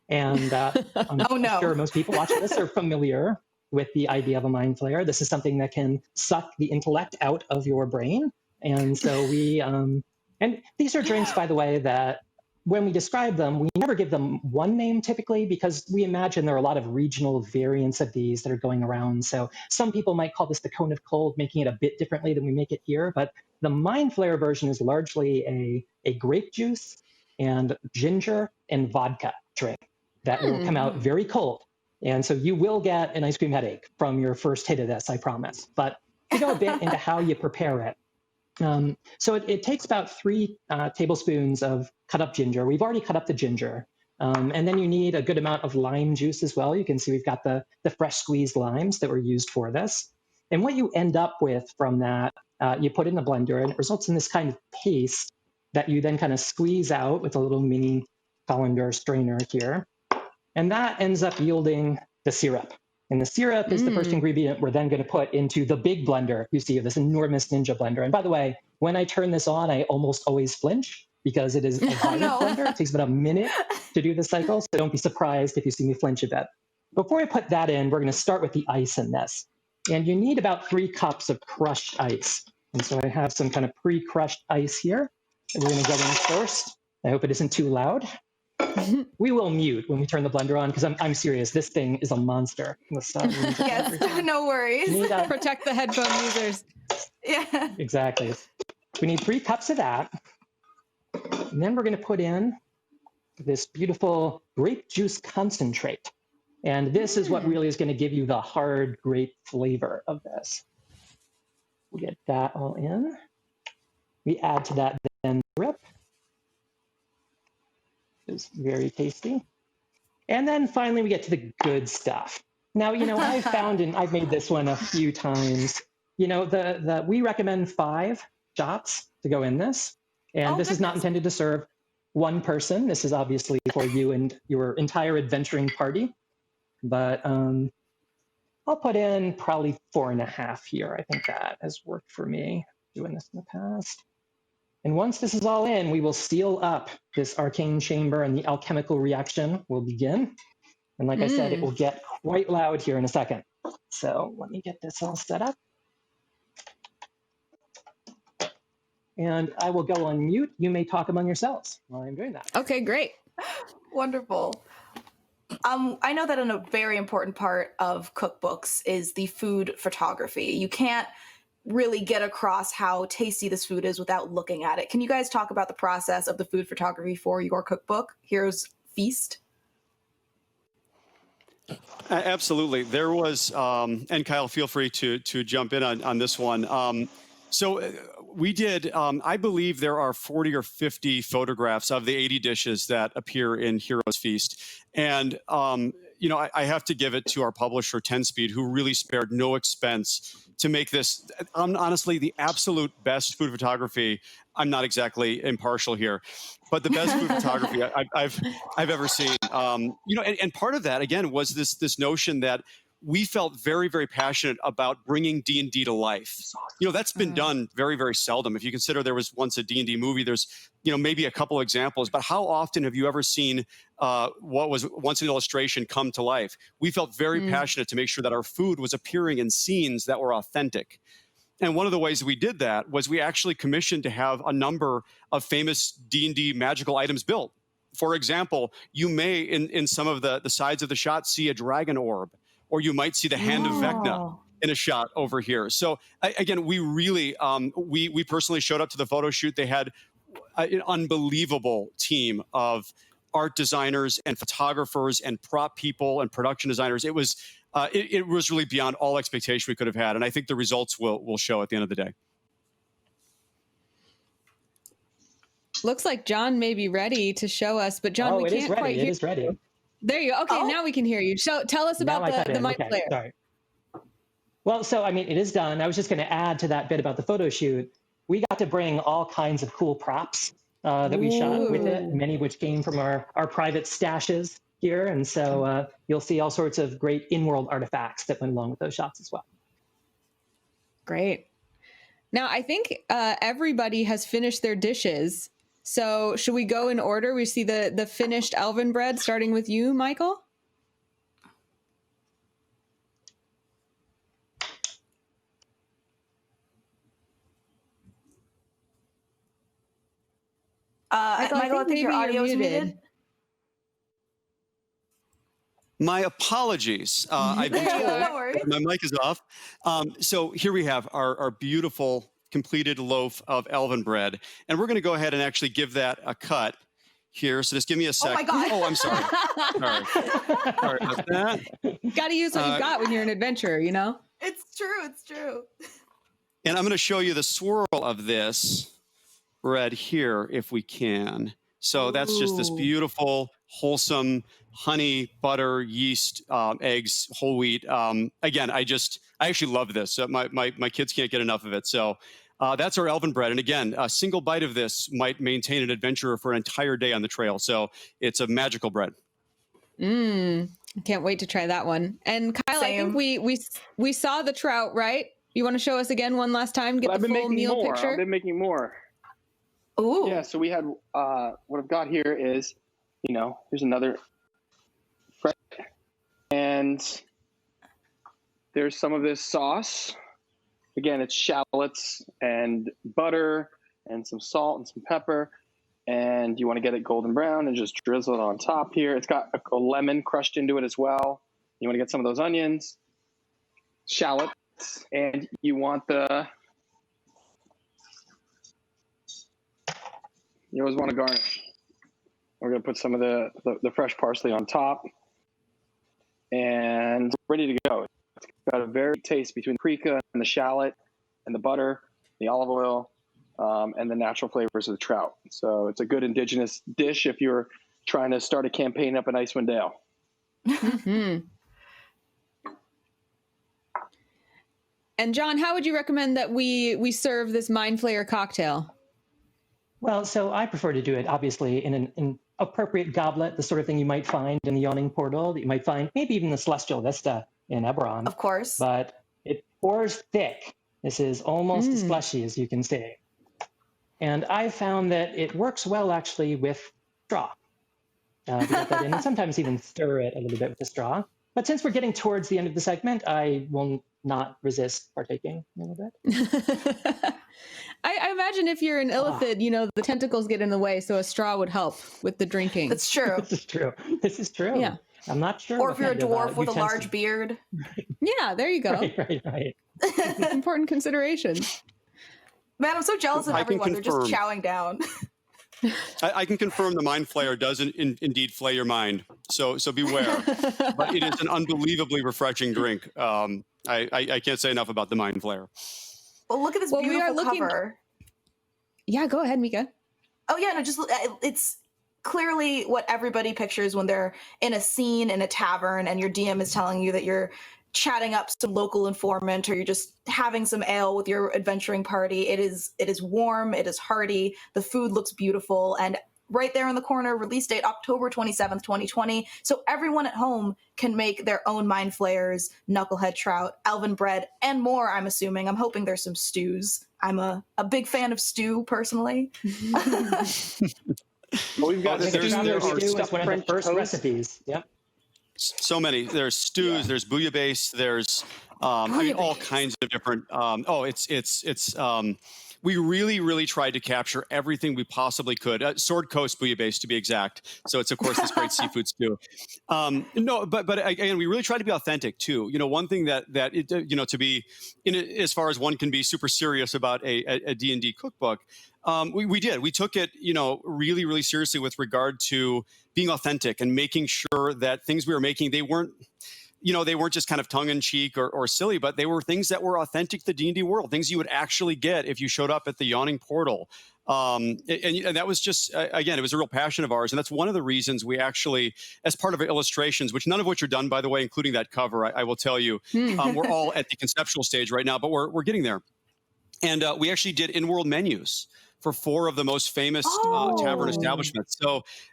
And I'm sure most people watching this are familiar with the idea of a Mind Flayer. This is something that can suck the intellect out of your brain. And so and these are drinks, by the way, that when we describe them, we never give them one name typically, because we imagine there are a lot of regional variants of these that are going around. So some people might call this the Cone of Cold, making it a bit differently than we make it here. But the Mind Flayer version is largely a grape juice and ginger and vodka drink that will come out very cold. And so you will get an ice cream headache from your first hit of this, I promise. But to go a bit into how you prepare it. So it takes about 3 tablespoons of cut up ginger. We've already cut up the ginger. And then you need a good amount of lime juice as well. You can see we've got the fresh squeezed limes that were used for this. And what you end up with from that, you put in the blender, and it results in this kind of paste that you then kind of squeeze out with a little mini colander strainer here. And that ends up yielding the syrup. And the syrup is the first ingredient we're then going to put into the big blender. You see this enormous ninja blender. And by the way, when I turn this on, I almost always flinch because it is a violent blender. It takes about a minute to do the cycle. So don't be surprised if you see me flinch a bit. Before I put that in, we're going to start with the ice in this. And you need about 3 cups of crushed ice. And so I have some kind of pre-crushed ice here that we're going to go in first. I hope it isn't too loud. We will mute when we turn the blender on, because I'm serious. This thing is a monster. Yes, no worries. Protect the headphone users. Yeah. Exactly. We need 3 cups of that. And then we're going to put in this beautiful grape juice concentrate. And this is what really is going to give you the hard grape flavor of this. We'll get that all in. We add to that then syrup. Is very tasty. And then finally we get to the good stuff. Now, I've found, and I've made this one a few times, we recommend 5 shots to go in this. And this is not intended to serve one person. This is obviously for you and your entire adventuring party. But I'll put in probably 4.5 here. I think that has worked for me doing this in the past. And once this is all in, we will seal up this arcane chamber and the alchemical reaction will begin. And like I said, it will get quite loud here in a second. So let me get this all set up. And I will go on mute. You may talk among yourselves while I'm doing that. Okay, great. Wonderful. I know that a very important part of cookbooks is the food photography. You can't really get across how tasty this food is without looking at it. Can you guys talk about the process of the food photography for your cookbook, Hero's Feast? Absolutely. There was, and Kyle, feel free to jump in on this one. So we did, I believe there are 40 or 50 photographs of the 80 dishes that appear in Hero's Feast. And, you know, I have to give it to our publisher, 10-Speed, who really spared no expense to make this, honestly, the absolute best food photography. I'm not exactly impartial here, but the best food photography I've ever seen. You know, and part of that, again, was this notion that we felt very, very passionate about bringing D&D to life. You know, that's been done very, very seldom. If you consider there was once a D&D movie, there's, you know, maybe a couple examples, but how often have you ever seen what was once an illustration come to life? We felt very passionate to make sure that our food was appearing in scenes that were authentic. And one of the ways we did that was we actually commissioned to have a number of famous D&D magical items built. For example, you may, in some of the sides of the shot, see a dragon orb, or you might see the hand of Vecna in a shot over here. So again, we really, we personally showed up to the photo shoot. They had an unbelievable team of art designers and photographers and prop people and production designers. It was really beyond all expectation we could have had. And I think the results will show at the end of the day. Looks like John may be ready to show us, but John, we can't quite hear. It is ready. There you go. Okay, now we can hear you. So tell us about the mic player. Sorry. Well, so I mean, it is done. I was just going to add to that bit about the photo shoot. We got to bring all kinds of cool props that we shot with it, many of which came from our private stashes here. And so you'll see all sorts of great in-world artifacts that went along with those shots as well. Great. Now, I think everybody has finished their dishes. So should we go in order? We see the finished elven bread, starting with you, Michael. Michael, I think your audio is muted. My apologies. I've been told my mic is off. So here we have our beautiful completed loaf of elven bread. And we're going to go ahead and actually give that a cut here. So just give me a sec. Oh my God. Oh, I'm sorry. Sorry about that. You got to use what you got when you're an adventurer, you know? It's true. It's true. And I'm going to show you the swirl of this bread here if we can. So that's just this beautiful, wholesome honey, butter, yeast, eggs, whole wheat. Again, I actually love this. My kids can't get enough of it. So that's our elven bread. And again, a single bite of this might maintain an adventurer for an entire day on the trail. So it's a magical bread. Can't wait to try that one. And Kyle, I think we saw the trout, right? You want to show us again one last time? Get the full meal picture. I've been making more. Ooh. Yeah, so we had, what I've got here is, here's another fresh, and there's some of this sauce. Again, it's shallots and butter and some salt and some pepper. And you want to get it golden brown and just drizzle it on top here. It's got a lemon crushed into it as well. You want to get some of those onions, shallots, and you always want to garnish. We're going to put some of the fresh parsley on top. And ready to go. It's got a very taste between the paprika and the shallot and the butter, the olive oil, and the natural flavors of the trout. So it's a good indigenous dish if you're trying to start a campaign up in Icewind Dale. Mm-hmm. And John, how would you recommend that we serve this Mind Flayer cocktail? Well, so I prefer to do it, obviously, in an appropriate goblet, the sort of thing you might find in the Yawning Portal, that you might find maybe even the Celestial Vista in Eberron. Of course. But it pours thick. This is almost as fleshy as you can see. And I found that it works well, actually, with straw. To get that in, and sometimes even stir it a little bit with the straw. But since we're getting towards the end of the segment, I will not resist partaking a little bit. I imagine if you're an illithid, the tentacles get in the way, so a straw would help with the drinking. That's true. This is true. This is true. Yeah. I'm not sure. Or if you're a dwarf with a large beard. Yeah, there you go. Right. Important consideration. Man, I'm so jealous of I can everyone. They're just confirm. chowing down. I can confirm the mind flayer does indeed flay your mind. So beware. But it is an unbelievably refreshing drink. I can't say enough about the mind flayer. Well, look at this beautiful cover. Yeah, go ahead, Mika. Oh yeah, no, just it's clearly what everybody pictures when they're in a scene in a tavern and your DM is telling you that you're chatting up some local informant or you're just having some ale with your adventuring party. It is warm, it is hearty, the food looks beautiful, and right there in the corner, release date October 27th, 2020. So everyone at home can make their own mind flayers, knucklehead trout, elven bread, and more, I'm assuming. I'm hoping there's some stews. I'm a big fan of stew, personally. Well, we've got stew is one of the first recipes. Yep. So many. There's stews. There's bouillabaisse. There's all kinds of different. We really tried to capture everything we possibly could. Sword Coast bouillabaisse, to be exact. So it's of course this great seafood stew. But again, we really tried to be authentic too. One thing that to be as far as one can be super serious about a D&D cookbook. We did. We took it, really seriously with regard to being authentic and making sure that things we were making, they weren't just kind of tongue-in-cheek or silly, but they were things that were authentic to the D&D world, things you would actually get if you showed up at the Yawning Portal. And that was just, again, it was a real passion of ours. And that's one of the reasons we actually, as part of our illustrations, which none of which are done, by the way, including that cover, I will tell you, we're all at the conceptual stage right now, but we're getting there. And we actually did in-world menus for 4 of the most famous tavern establishments.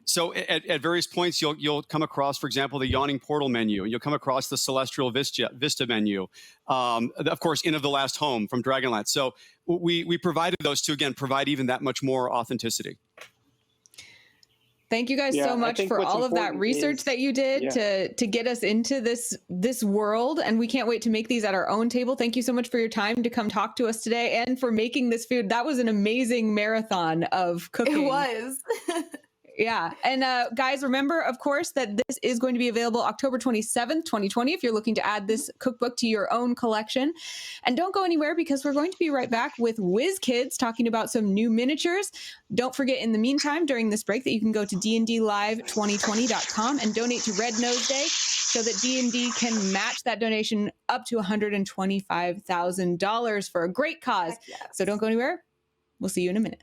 So at various points, you'll come across, for example, the Yawning Portal menu. You'll come across the Celestial Vista menu. Of course, Inn of the Last Home from Dragonlance. So we provided those to, again, provide even that much more authenticity. Thank you guys so much for all of that research that you did to get us into this world. And we can't wait to make these at our own table. Thank you so much for your time to come talk to us today and for making this food. That was an amazing marathon of cooking. It was. Yeah. And guys, remember, of course, that this is going to be available October 27th, 2020, if you're looking to add this cookbook to your own collection. And don't go anywhere because we're going to be right back with WhizKids talking about some new miniatures. Don't forget in the meantime, during this break, that you can go to dndlive2020.com and donate to Red Nose Day so that D&D can match that donation up to $125,000 for a great cause. Yes. So don't go anywhere. We'll see you in a minute.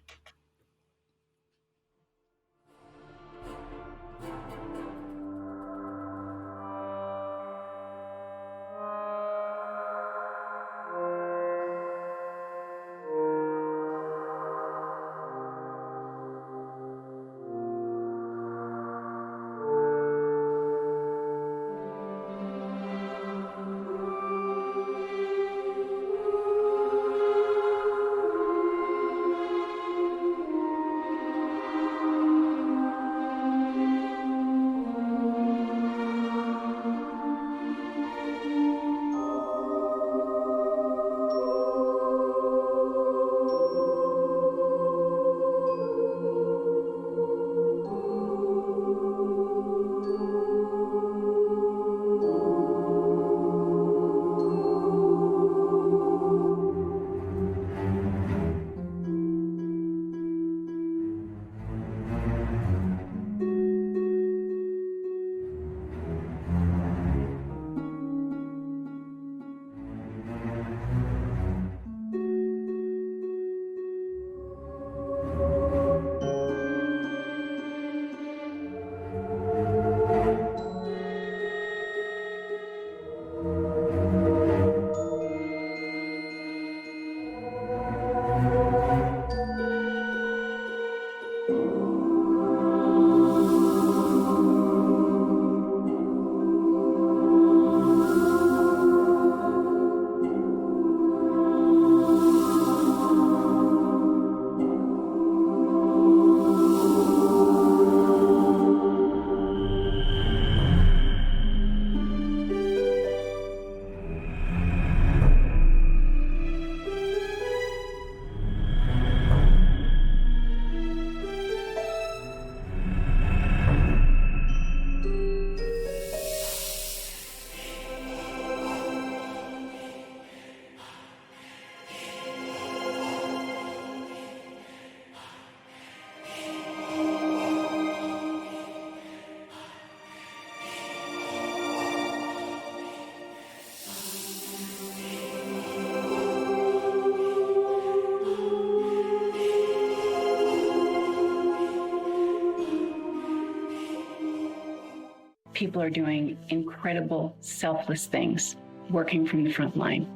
people are doing incredible, selfless things, working from the front line.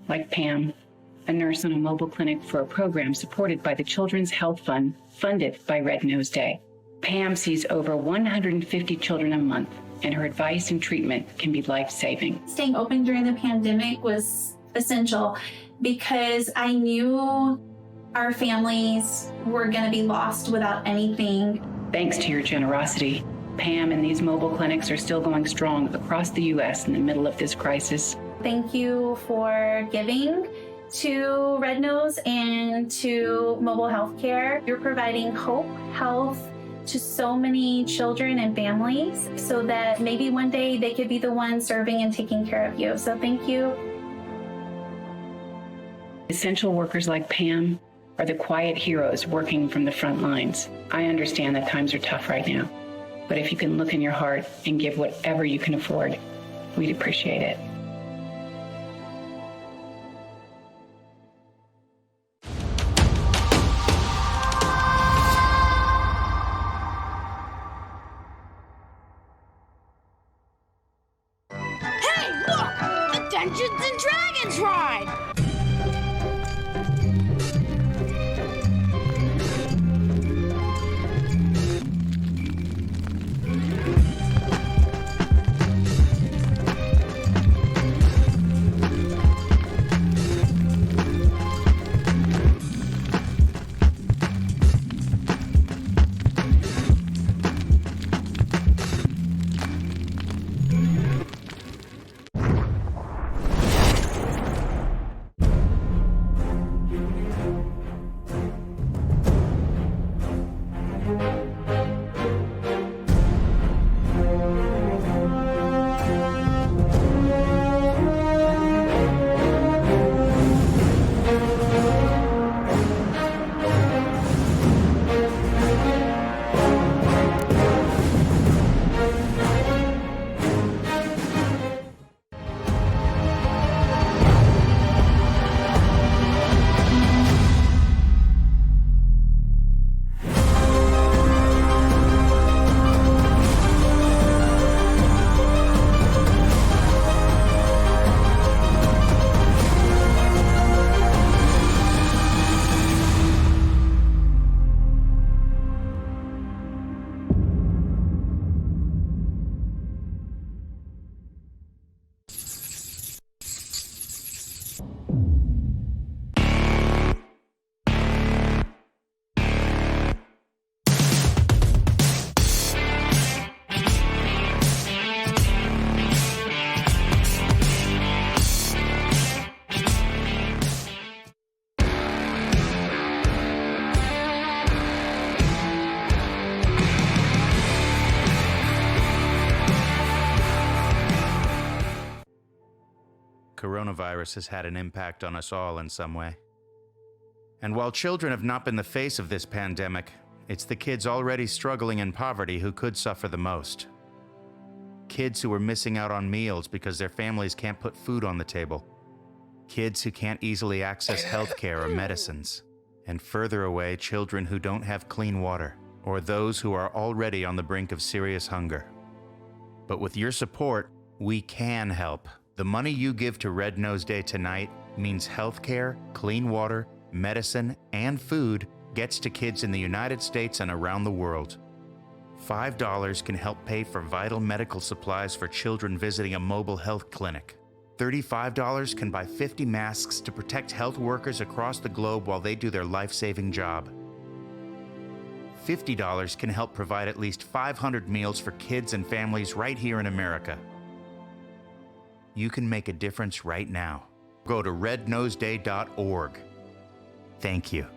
Like Pam, a nurse in a mobile clinic for a program supported by the Children's Health Fund, funded by Red Nose Day. Pam sees over 150 children a month, and her advice and treatment can be life-saving. Staying open during the pandemic was essential because I knew our families were going to be lost without anything. Thanks to your generosity, Pam and these mobile clinics are still going strong across the U.S. in the middle of this crisis. Thank you for giving to Red Nose and to mobile health care. You're providing hope, health to so many children and families so that maybe one day they could be the ones serving and taking care of you. So thank you. Essential workers like Pam are the quiet heroes working from the front lines. I understand that times are tough right now, but if you can look in your heart and give whatever you can afford, we'd appreciate it. Hey, look! A Dungeons and Dragons ride! Coronavirus has had an impact on us all in some way. And while children have not been the face of this pandemic, it's the kids already struggling in poverty who could suffer the most. Kids who are missing out on meals because their families can't put food on the table. Kids who can't easily access healthcare or medicines. And further away, children who don't have clean water, or those who are already on the brink of serious hunger. But with your support, we can help. The money you give to Red Nose Day tonight means healthcare, clean water, medicine, and food gets to kids in the United States and around the world. $5 can help pay for vital medical supplies for children visiting a mobile health clinic. $35 can buy 50 masks to protect health workers across the globe while they do their life-saving job. $50 can help provide at least 500 meals for kids and families right here in America. You can make a difference right now. Go to rednoseday.org. Thank you.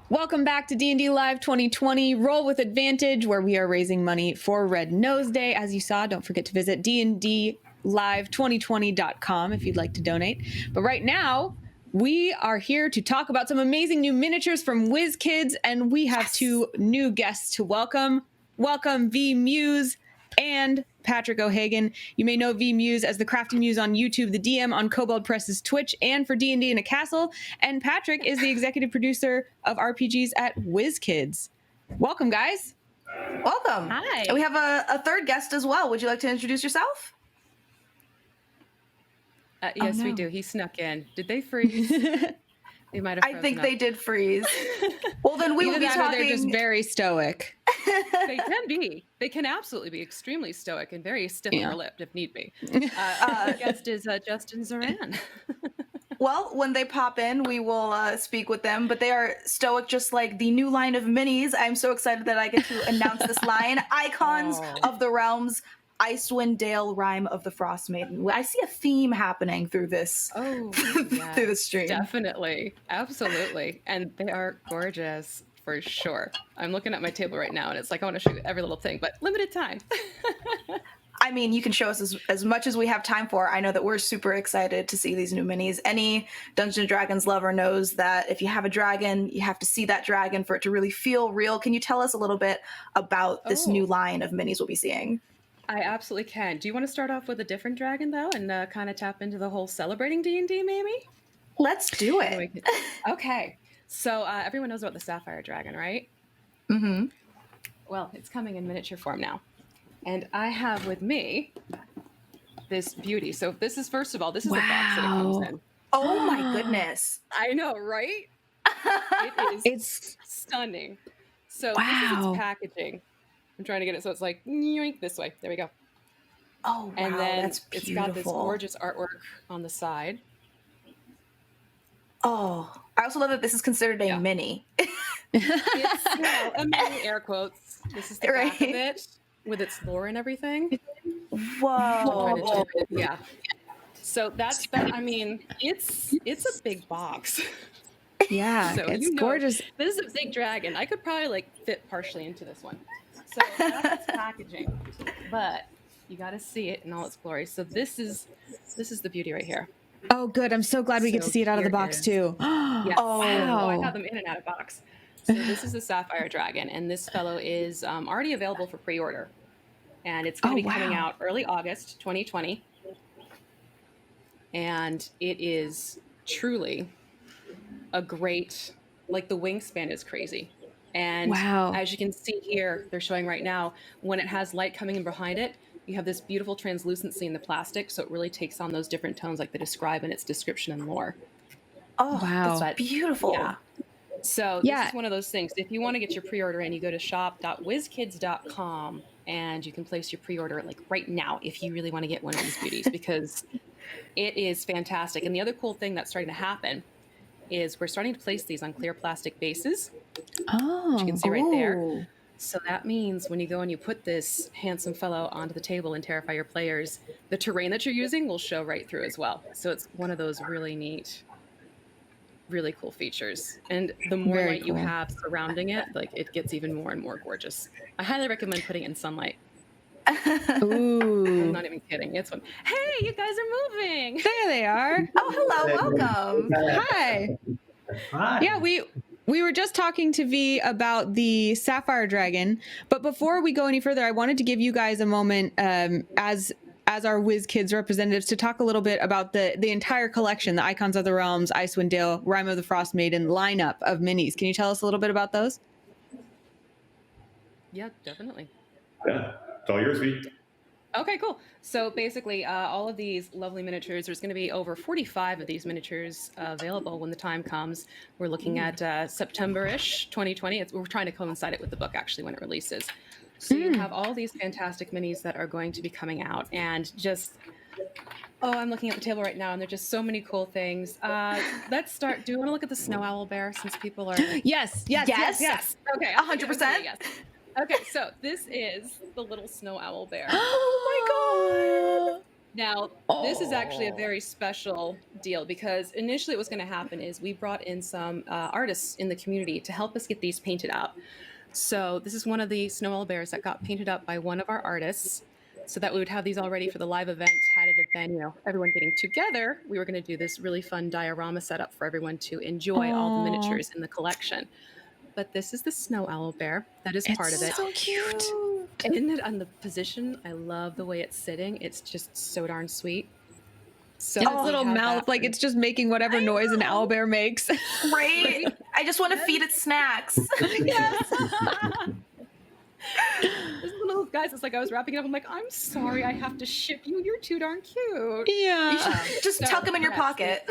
Welcome back to D&D Live 2020, Roll with Advantage, where we are raising money for Red Nose Day. As you saw, don't forget to visit dndlive2020.com if you'd like to donate. But right now, we are here to talk about some amazing new miniatures from WhizKids, and we have two new guests to welcome. Welcome V Muse and Patrick O'Hagan. You may know V Muse as the Crafty Muse on YouTube, the DM on Kobold Press's Twitch, and for D&D in a Castle. And Patrick is the executive producer of RPGs at WhizKids. Welcome, guys. Welcome. Hi. And we have a third guest as well. Would you like to introduce yourself? Yes, we do. He snuck in. Did they freeze? They might have. I think they did freeze. Well, then we will Either be that or they're just talking. very stoic. They can be. They can absolutely be extremely stoic and very stiff-lipped if need be. Our guest is Justin Zoran. Well, when they pop in, we will speak with them, but they are stoic just like the new line of minis. I'm so excited that I get to announce this line. Icons of the Realms, Icewind Dale, Rime of the Frost Maiden. I see a theme happening through this, through the stream. Definitely. Absolutely. And they are gorgeous for sure. I'm looking at my table right now and it's like I want to show you every little thing, but limited time. I mean, you can show us as much as we have time for. I know that we're super excited to see these new minis. Any Dungeons & Dragons lover knows that if you have a dragon, you have to see that dragon for it to really feel real. Can you tell us a little bit about this new line of minis we'll be seeing? I absolutely can. Do you want to start off with a different dragon, though, and kind of tap into the whole celebrating D&D, maybe? Let's do it. Okay. So everyone knows about the Sapphire Dragon, right? Mm-hmm. Well, it's coming in miniature form now. And I have with me this beauty. So this is, first of all, this is the box that it comes in. Oh, my goodness. I know, right? It's stunning. So this is its packaging. I'm trying to get it so it's like yoink this way. There we go. Oh, wow, and then that's it's got this beautiful. gorgeous artwork on the side. Oh, I also love that this is considered a mini. It's a mini, air quotes. This is the back of it with its lore and everything. Whoa. Yeah. So that's that. I mean, it's a big box. Yeah, So it's gorgeous. This is a big dragon. I could probably like fit partially into this one. So that's its packaging, but you got to see it in all its glory. So this is the beauty right here. Oh, good. I'm so glad we get to see it out of the box too. Yes. Oh, wow. I have them in and out of box. So this is the Sapphire Dragon, and this fellow is already available for pre-order, and it's going to be coming out early August 2020. And it is truly a great, like the wingspan is crazy. And as you can see here, they're showing right now, when it has light coming in behind it, you have this beautiful translucency in the plastic, so it really takes on those different tones like they describe in its description and lore. Oh, that's beautiful. Yeah. So this is one of those things. If you want to get your pre-order in, you go to shop.whizkids.com and you can place your pre-order like right now if you really want to get one of these beauties because it is fantastic. And the other cool thing that's starting to happen is we're starting to place these on clear plastic bases. Oh, which you can see right there. So that means when you go and you put this handsome fellow onto the table and terrify your players, the terrain that you're using will show right through as well. So it's one of those really neat, really cool features. And the more light you have surrounding it, like it gets even more and more gorgeous. I highly recommend putting it in sunlight. Ooh. I'm not even kidding. It's fun. Hey, you guys are moving. There they are. Oh, hello. Welcome. Hi. Hi. Yeah, we were just talking to V about the Sapphire Dragon, but before we go any further, I wanted to give you guys a moment as our WhizKids representatives to talk a little bit about the entire collection, the Icons of the Realms, Icewind Dale, Rime of the Frost Maiden lineup of minis. Can you tell us a little bit about those? Yeah, definitely. Yeah, it's all yours, V. Okay, cool. So basically, all of these lovely miniatures, there's going to be over 45 of these miniatures available when the time comes. We're looking at September-ish 2020. We're trying to coincide it with the book, actually, when it releases. So you have all these fantastic minis that are going to be coming out. And just, I'm looking at the table right now, and there's just so many cool things. Let's start. Do you want to look at the snow owl bear, since people are... Yes. Okay, 100%. Yes. Okay, so this is the little snow owl bear. Oh my god! Now, this is actually a very special deal because initially what was going to happen is we brought in some artists in the community to help us get these painted up. So this is one of the snow owl bears that got painted up by one of our artists so that we would have these all ready for the live event. Had it been, everyone getting together, we were going to do this really fun diorama setup for everyone to enjoy all the miniatures in the collection. But this is the snow owl bear. That is part of it. So cute. And on the position, I love the way it's sitting. It's just so darn sweet. So its little mouth, like it's just making whatever noise an owlbear makes. Right? I just want to feed it snacks. Yes. This little guys, it's like I was wrapping it up. I'm like, I'm sorry, I have to ship you. You're too darn cute. Yeah. Just tuck them in your pocket.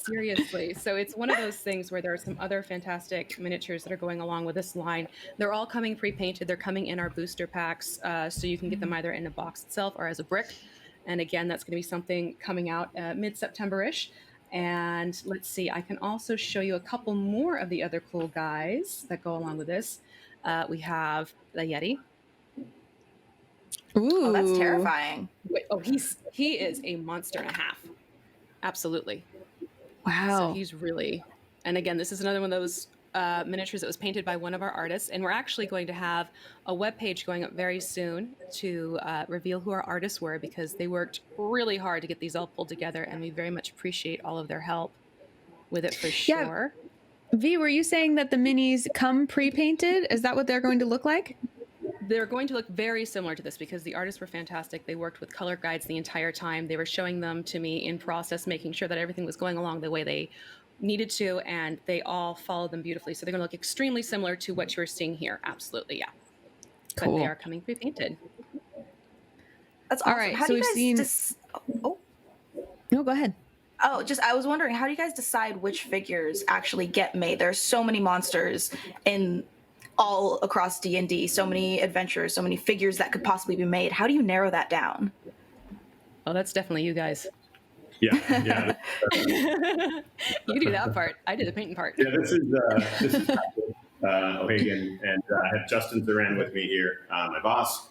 Seriously. So it's one of those things where there are some other fantastic miniatures that are going along with this line. They're all coming pre-painted. They're coming in our booster packs, so you can get them either in a box itself or as a brick. And again, that's going to be something coming out mid-September-ish. And let's see, I can also show you a couple more of the other cool guys that go along with this. We have the Yeti. Ooh, oh, that's terrifying. Wait, he is a monster and a half. Absolutely. Wow. So he's really, and again, this is another one of those miniatures that was painted by one of our artists, and we're actually going to have a webpage going up very soon to reveal who our artists were, because they worked really hard to get these all pulled together, and we very much appreciate all of their help with it for sure. V, were you saying that the minis come pre-painted? Is that what they're going to look like? They're going to look very similar to this because the artists were fantastic. They worked with color guides the entire time. They were showing them to me in process, making sure that everything was going along the way they needed to, and they all followed them beautifully. So they're going to look extremely similar to what you're seeing here. Absolutely, yeah. Cool. But they are coming pre-painted. That's awesome. All right, How so do you we've guys seen... No, go ahead. Oh, I was wondering, how do you guys decide which figures actually get made? There's so many monsters in all across D&D, so many adventures, so many figures that could possibly be made. How do you narrow that down? Oh, that's definitely you guys. Yeah. You do that part. I did the painting part. Yeah, this is O'Hagan, and I have Justin Duran with me here, my boss.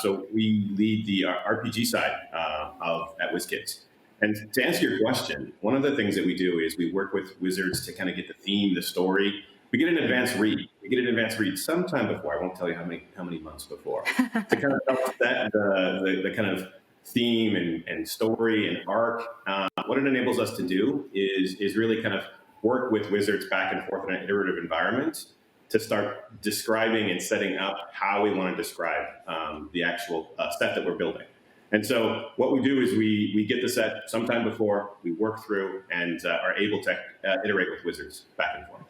So we lead the RPG side at WhizKids. And to answer your question, one of the things that we do is we work with wizards to kind of get the theme, the story. We get an advanced read. Sometime before. I won't tell you how many months before, to kind of help set the kind of theme and story and arc. What it enables us to do is really kind of work with wizards back and forth in an iterative environment to start describing and setting up how we want to describe the actual set that we're building. And so what we do is we get the set sometime before, we work through, and are able to iterate with wizards back and forth.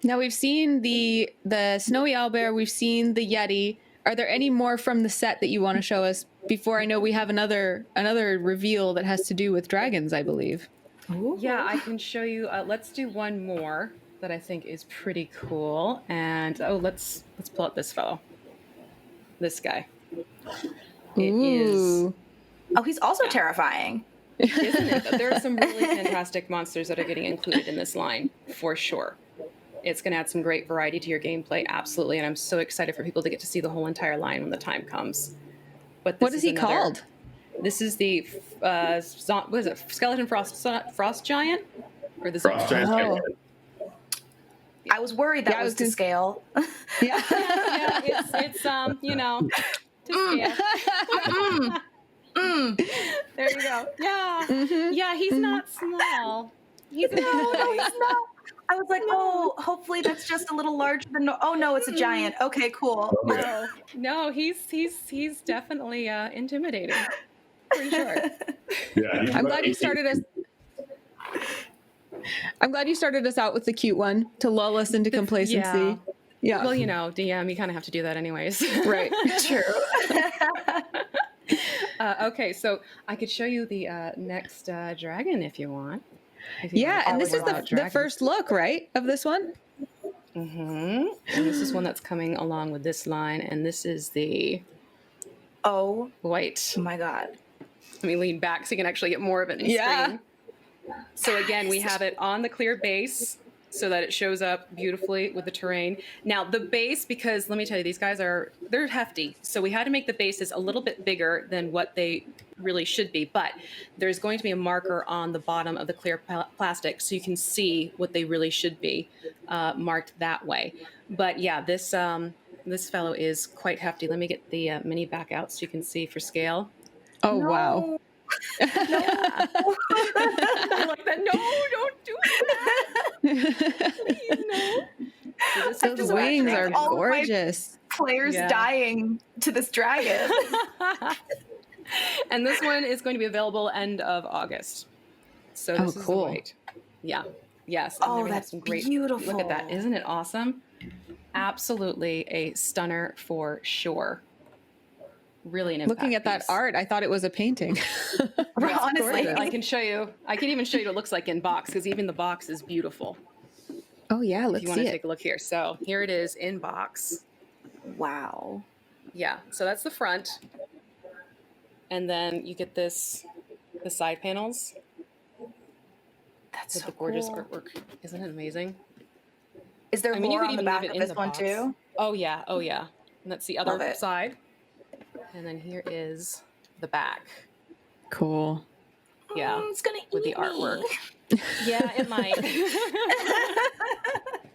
Now we've seen the snowy owlbear, we've seen the Yeti. Are there any more from the set that you want to show us before? I know we have another reveal that has to do with dragons, I believe. Ooh. Yeah, I can show you. Let's do one more that I think is pretty cool. And let's pull up this fellow. This guy. It is. Oh, he's also terrifying. Isn't it? There are some really fantastic monsters that are getting included in this line, for sure. It's going to add some great variety to your gameplay, absolutely. And I'm so excited for people to get to see the whole entire line when the time comes. But what is he called? This is the what is it? Skeleton frost giant, or the frost giant? Oh. I was worried that was to scale. Yeah, it's to scale. There you go. Yeah, yeah. He's not small. He's no, he's not. I was like, hopefully that's just a little larger than. Oh no, it's a giant. Okay, cool. No, he's definitely intimidating, for sure. Yeah, I'm glad you started us out with the cute one to lull us into complacency. Yeah. Well, DM, you kind of have to do that anyways. Right. True. Okay, so I could show you the next dragon if you want. And this is the first look, right, of this one? Mm-hmm. And this is one that's coming along with this line, and this is the white. Oh my god. Let me lean back so you can actually get more of it in the screen. So again, we have it on the clear base so that it shows up beautifully with the terrain. Now the base, because let me tell you, these guys they're hefty. So we had to make the bases a little bit bigger than what they really should be, but there's going to be a marker on the bottom of the clear plastic so you can see what they really should be marked that way. But yeah, this fellow is quite hefty. Let me get the mini back out so you can see for scale. Oh, no. Wow. I like that. No, don't do that. Please, no. So this Those wings are all of my gorgeous. Players dying to this dragon. And this one is going to be available end of August. So this is the white. Yeah. Yes. And Oh, then we have that's some great, beautiful. Look at that. Isn't it awesome? Absolutely a stunner for sure. Really an impact Looking at that piece. art, I thought it was a painting. Honestly, I can show you. I can even show you what it looks like in box, because even the box is beautiful. Oh yeah, let's if you want see to it. take a look here. So here it is in box. Wow. Yeah. So that's the front, and then you get the side panels. That's with so the gorgeous cool. artwork. Isn't it amazing? Is there I mean, you more could on the even back leave it of in this the one box. too? Oh yeah. Oh yeah. And that's the Love other it. side. And then here is the back. Cool. Yeah. It's gonna with the eat artwork. me. Yeah, it might.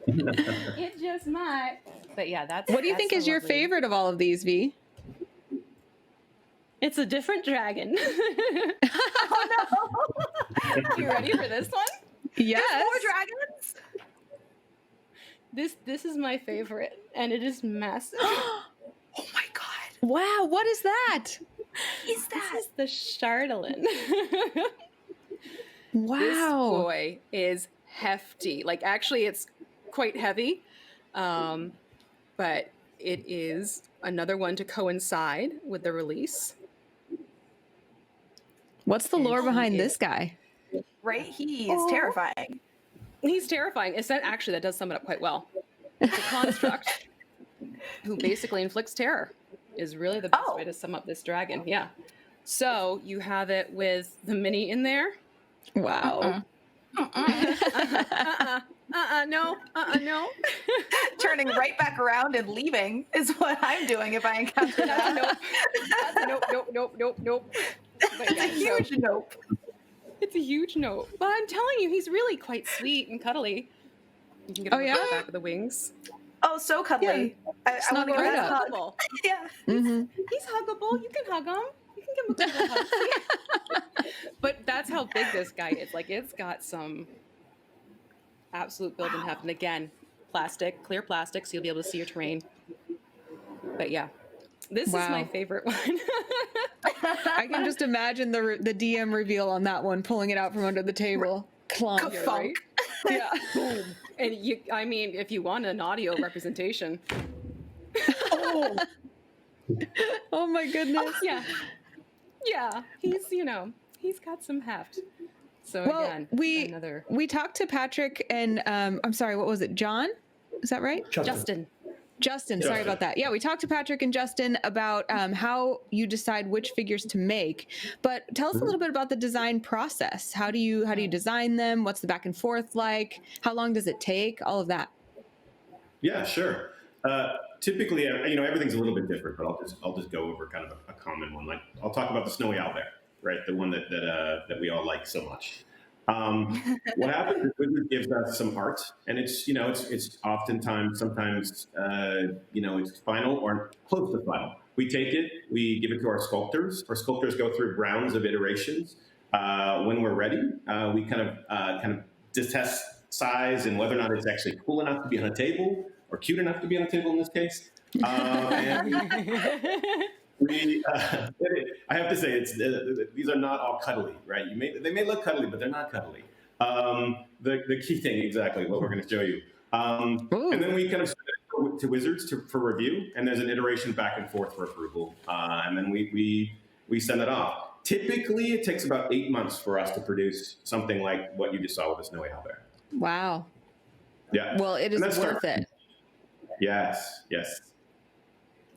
It just might. But yeah, that's. What do you that's think so is your lovely. favorite of all of these, V? It's a different dragon. You ready for this one? Yes. There's more dragons? This is my favorite, and it is massive. Oh my god. Wow, what is that? Is that? This is the Chardolin. Wow. This boy is hefty. Like, actually, it's quite heavy, but it is another one to coincide with the release. What's the lore behind this guy? Right? He is terrifying. He's terrifying. That does sum it up quite well. It's a construct who basically inflicts terror, is really the best way to sum up this dragon. Yeah. So you have it with the mini in there. Wow. No. Turning right back around and leaving is what I'm doing if I encounter that. Nope. It's a huge nope. It's a huge nope. But I'm telling you, he's really quite sweet and cuddly. You can get him on the back of the wings. Oh, so cuddly. I want to go He's ahead. huggable. Yeah. He's huggable. You can hug him. You can give him a good hug. But that's how big this guy is. Like, it's got some absolute build and heft. And again, clear plastic, so you'll be able to see your terrain. But yeah, this is my favorite one. I can just imagine the DM reveal on that one, pulling it out from under the table. Clunk. Yeah, right? Yeah. Boom. And if you want an audio representation. Oh my goodness. Yeah. He's got some heft. So Well, again, we talked to Patrick and I'm sorry, what was it? John? Is that right? Justin, sorry about that. Yeah, we talked to Patrick and Justin about how you decide which figures to make. But tell us a little bit about the design process. How do you design them? What's the back and forth like? How long does it take? All of that. Yeah, sure. Typically, everything's a little bit different, but I'll just go over kind of a common one. Like, I'll talk about the snowy owlbear, right? The one that we all like so much. What happens is Wizard gives us some art, and it's oftentimes, sometimes, it's final or close to final. We take it, we give it to our sculptors. Our sculptors go through rounds of iterations. When we're ready, we kind of just test size and whether or not it's actually cool enough to be on a table or cute enough to be on a table in this case. I have to say, these are not all cuddly, right? They may look cuddly, but they're not cuddly. The key thing, exactly, what we're going to show you. And then we kind of send it to Wizards for review, and there's an iteration back and forth for approval, and then we send it off. Typically, it takes about 8 months for us to produce something like what you just saw with the snowy owlbear. Wow. Yeah. Well, it is worth it. Yes.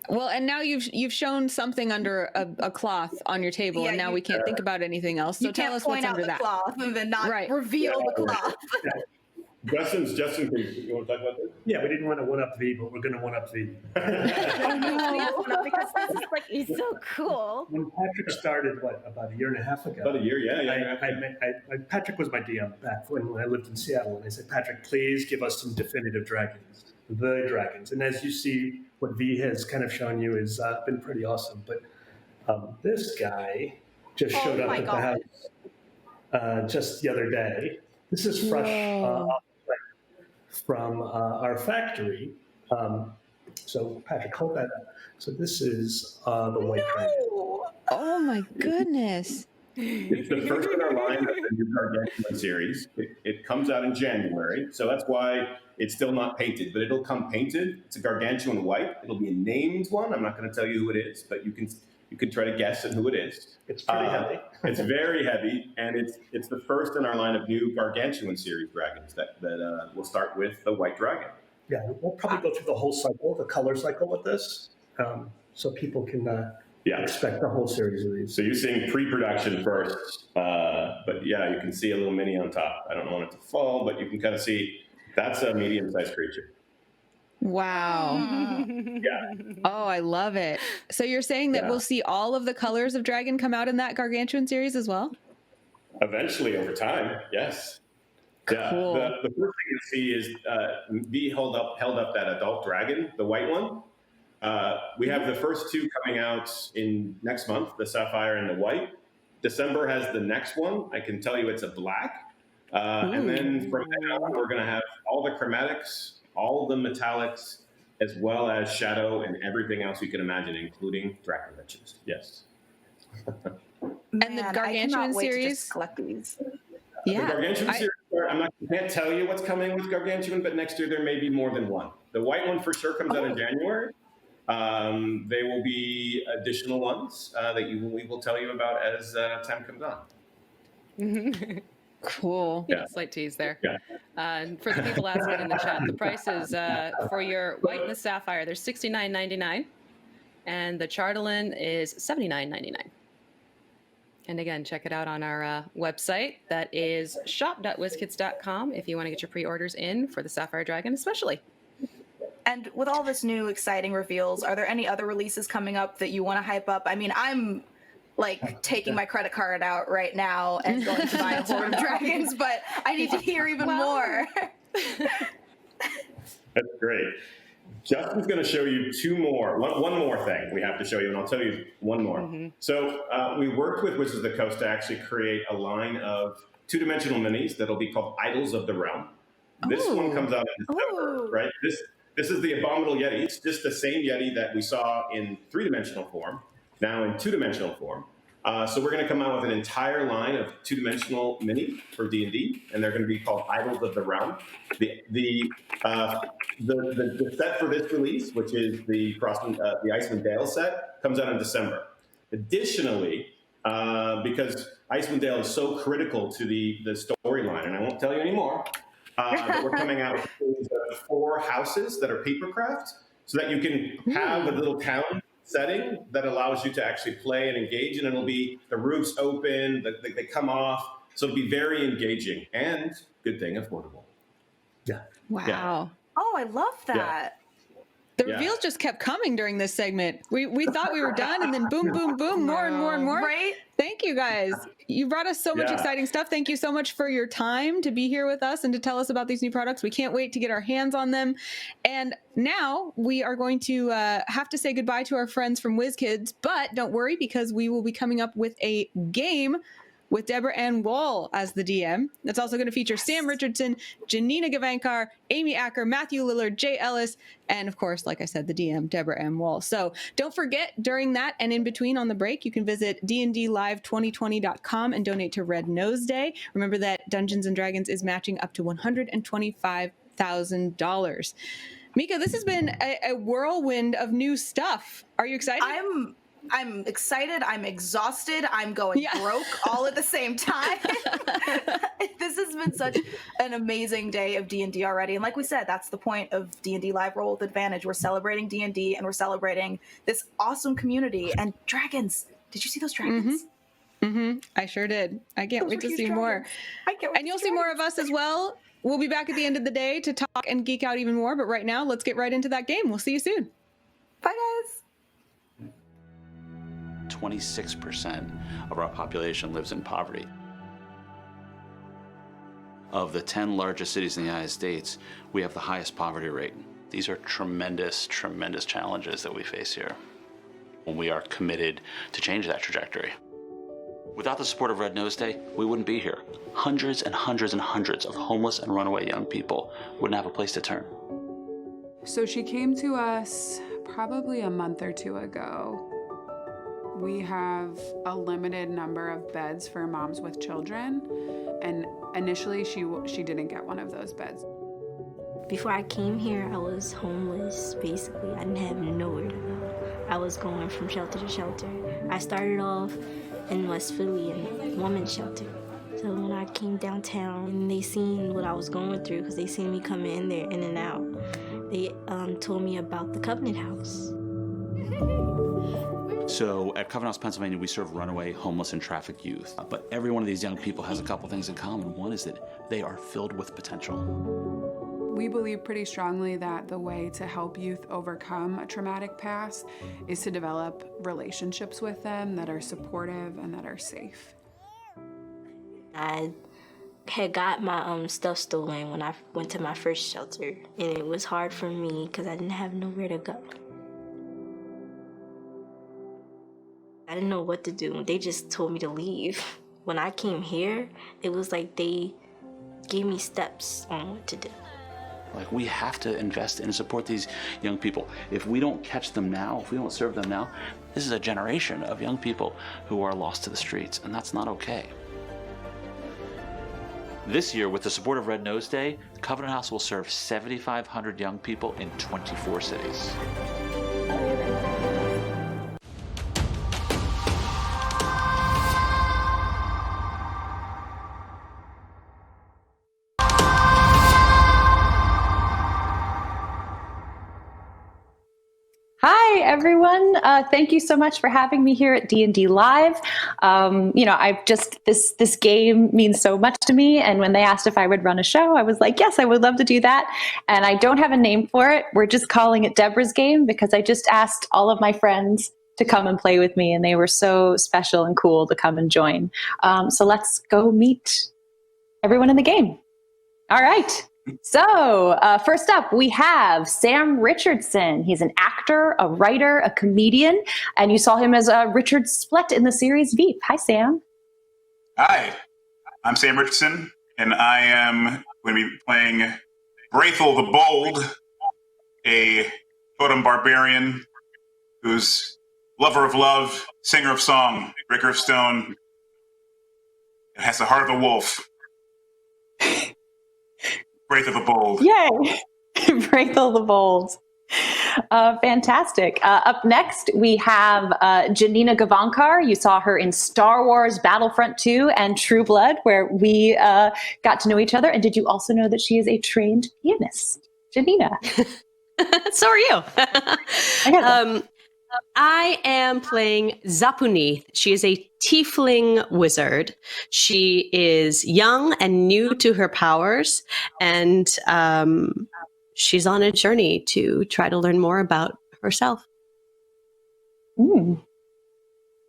Well, and now you've shown something under a cloth on your table, and now we can't think about anything else. So tell us what's under that. You can't point out the cloth and then not reveal the cloth. Justin, you want to talk about this? Yeah, we didn't want to one-up V, but we're going to one-up V. Because this is he's so cool. When Patrick started, about a year and a half ago? About a year, yeah. Patrick was my DM back when I lived in Seattle, and I said, Patrick, please give us some definitive dragons, the dragons. And as you see, what V has kind of shown you has been pretty awesome. But this guy just showed up at the house just the other day. This is fresh from our factory. So Patrick, hold that up. So this is the white dragon. Oh my goodness. It's the first in our line of the new Gargantuan series. It comes out in January, so that's why it's still not painted, but it'll come painted. It's a Gargantuan white. It'll be a named one. I'm not going to tell you who it is, but you can try to guess at who it is. It's pretty heavy. It's very heavy, and it's the first in our line of new Gargantuan series dragons that will start with the white dragon. Yeah, we'll probably go through the whole cycle, the color cycle with this, so people can expect the whole series of these. So you're seeing pre-production first, but yeah, you can see a little mini on top. I don't want it to fall, but you can kind of see that's a medium-sized creature. Wow. Yeah. Oh, I love it. So you're saying that Yeah. we'll see all of the colors of dragon come out in that Gargantuan series as well? Eventually, over time, yes. Yeah. Cool. The first thing you see is V held up that adult dragon, the white one. We have the first two coming out in next month, the sapphire and the white. December has the next one. I can tell you it's a black. And then from then on, we're going to have all the chromatics, all the metallics, as well as shadow and everything else you can imagine, including dragon riches. Yes. And the Gargantuan series? Collect these. The Gargantuan series, I can't tell you what's coming with Gargantuan, but next year there may be more than one. The white one for sure comes out in January. There will be additional ones that we will tell you about as time comes on. Cool. Yeah, slight tease there. Yeah. And for the people asking in the chat, the prices for your white and the sapphire, they're $69.99, and the Chardelin is $79.99. And again, check it out on our website. That is shop.whizkids.com if you want to get your pre-orders in for the Sapphire Dragon especially. And with all this new exciting reveals, are there any other releases coming up that you want to hype up? I mean, I'm like taking my credit card out right now and going to buy a horde of dragons, but I need to hear even more. That's great. Justin's going to show you two more. One more thing we have to show you, and I'll tell you one more. So we worked with Wizards of the Coast to actually create a line of two-dimensional minis that'll be called Idols of the Realm. This one comes out in December, right? This is the Abominable Yeti. It's just the same Yeti that we saw in three-dimensional form, now in two-dimensional form. So we're going to come out with an entire line of two-dimensional mini for D&D, and they're going to be called Idols of the Realm. The set for this release, which is the Icewind Dale set, comes out in December. Additionally, because Icewind Dale is so critical to the storyline, and I won't tell you anymore, but we're coming out with 4 houses that are papercraft, so that you can have a little town setting that allows you to actually play and engage, and it'll be the roofs open, they come off, so it'll be very engaging and, good thing, affordable. Yeah. Wow. Yeah. Oh, I love that. The reveals just kept coming during this segment. We thought we were done, and then boom, boom, boom, more and more and more. Right? Thank you guys. You brought us so much exciting stuff. Thank you so much for your time to be here with us and to tell us about these new products. We can't wait to get our hands on them. And now we are going to have to say goodbye to our friends from WhizKids, but don't worry, because we will be coming up with a game with Deborah Ann Wall as the DM. That's also going to feature Sam Richardson, Janina Gavankar, Amy Acker, Matthew Lillard, Jay Ellis, and of course, like I said, the DM, Deborah Ann Wall. So don't forget, during that and in between on the break, you can visit dndlive2020.com and donate to Red Nose Day. Remember that Dungeons & Dragons is matching up to $125,000. Mika, this has been a whirlwind of new stuff. Are you excited? I'm excited. I'm exhausted. I'm going broke all at the same time. This has been such an amazing day of D&D already. And like we said, that's the point of D&D Live Roll with Advantage. We're celebrating D&D and we're celebrating this awesome community and dragons. Did you see those dragons? I sure did. I can't wait to see more. And you'll see more of us as well. We'll be back at the end of the day to talk and geek out even more. But right now, let's get right into that game. We'll see you soon. Bye, guys. 26% of our population lives in poverty. Of the 10 largest cities in the United States, we have the highest poverty rate. These are tremendous, tremendous challenges that we face here. And we are committed to change that trajectory. Without the support of Red Nose Day, we wouldn't be here. Hundreds and hundreds and hundreds of homeless and runaway young people wouldn't have a place to turn. So she came to us probably a month or two ago. We have a limited number of beds for moms with children, and initially she didn't get one of those beds. Before I came here, I was homeless, basically. I didn't have nowhere to go. I was going from shelter to shelter. I started off in West Philly in a women's shelter. So when I came downtown and they seen what I was going through, because they seen me coming in there, in and out, they told me about the Covenant House. So at Covenant House, Pennsylvania, we serve runaway, homeless, and trafficked youth. But every one of these young people has a couple things in common. One is that they are filled with potential. We believe pretty strongly that the way to help youth overcome a traumatic past is to develop relationships with them that are supportive and that are safe. I had got my stuff stolen when I went to my first shelter, and it was hard for me because I didn't have nowhere to go. I didn't know what to do. They just told me to leave. When I came here, it was like they gave me steps on what to do. Like, we have to invest in and support these young people. If we don't catch them now, if we don't serve them now, this is a generation of young people who are lost to the streets, and that's not okay. This year, with the support of Red Nose Day, Covenant House will serve 7,500 young people in 24 cities. Hi, everyone. Thank you so much for having me here at D&D Live. This game means so much to me. And when they asked if I would run a show, I was like, yes, I would love to do that. And I don't have a name for it. We're just calling it Deborah's Game because I just asked all of my friends to come and play with me. And they were so special and cool to come and join. So let's go meet everyone in the game. All right. So first up, we have Sam Richardson. He's an actor, a writer, a comedian, and you saw him as Richard Splett in the series Veep. Hi, Sam. Hi, I'm Sam Richardson, and I am going to be playing Braithel the Bold, a totem barbarian who's lover of love, singer of song, breaker of stone, and has the heart of a wolf. Braithel the Bold. Yay! Braithel the Bold. Fantastic. Up next, we have Janina Gavankar. You saw her in Star Wars Battlefront 2 and True Blood, where we got to know each other. And did you also know that she is a trained pianist? Janina. So are you. I am playing Zapunith. She is a tiefling wizard. She is young and new to her powers, and she's on a journey to try to learn more about herself. And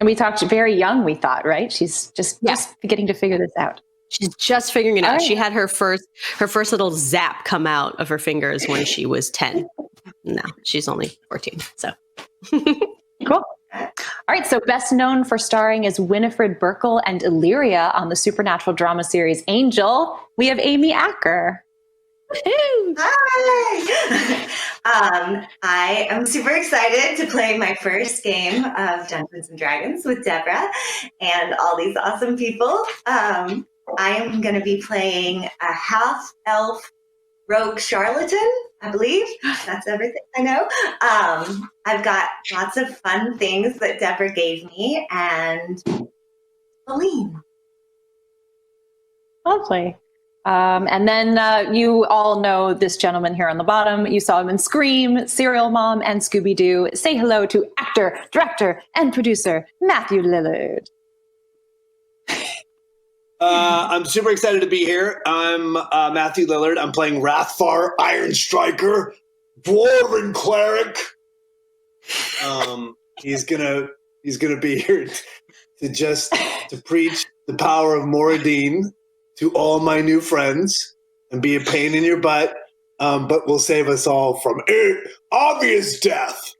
we talked very young, we thought, right? She's just beginning to figure this out. She's just figuring it out. Right. She had her first little zap come out of her fingers when she was 10. No, she's only 14. So cool. All right, so best known for starring as Winifred Burkle and Illyria on the supernatural drama series Angel, we have Amy Acker. Hi! I am super excited to play my first game of Dungeons & Dragons with Deborah and all these awesome people. I am going to be playing a half-elf rogue charlatan, I believe. That's everything I know. I've got lots of fun things that Deborah gave me, and Aline. Lovely. And then you all know this gentleman here on the bottom. You saw him in Scream, Serial Mom, and Scooby-Doo. Say hello to actor, director, and producer Matthew Lillard. I'm super excited to be here. I'm Matthew Lillard. I'm playing Wrathfar, Iron Striker, Dwarven Cleric. He's gonna be here to preach the power of Moradin to all my new friends and be a pain in your butt, but will save us all from obvious death.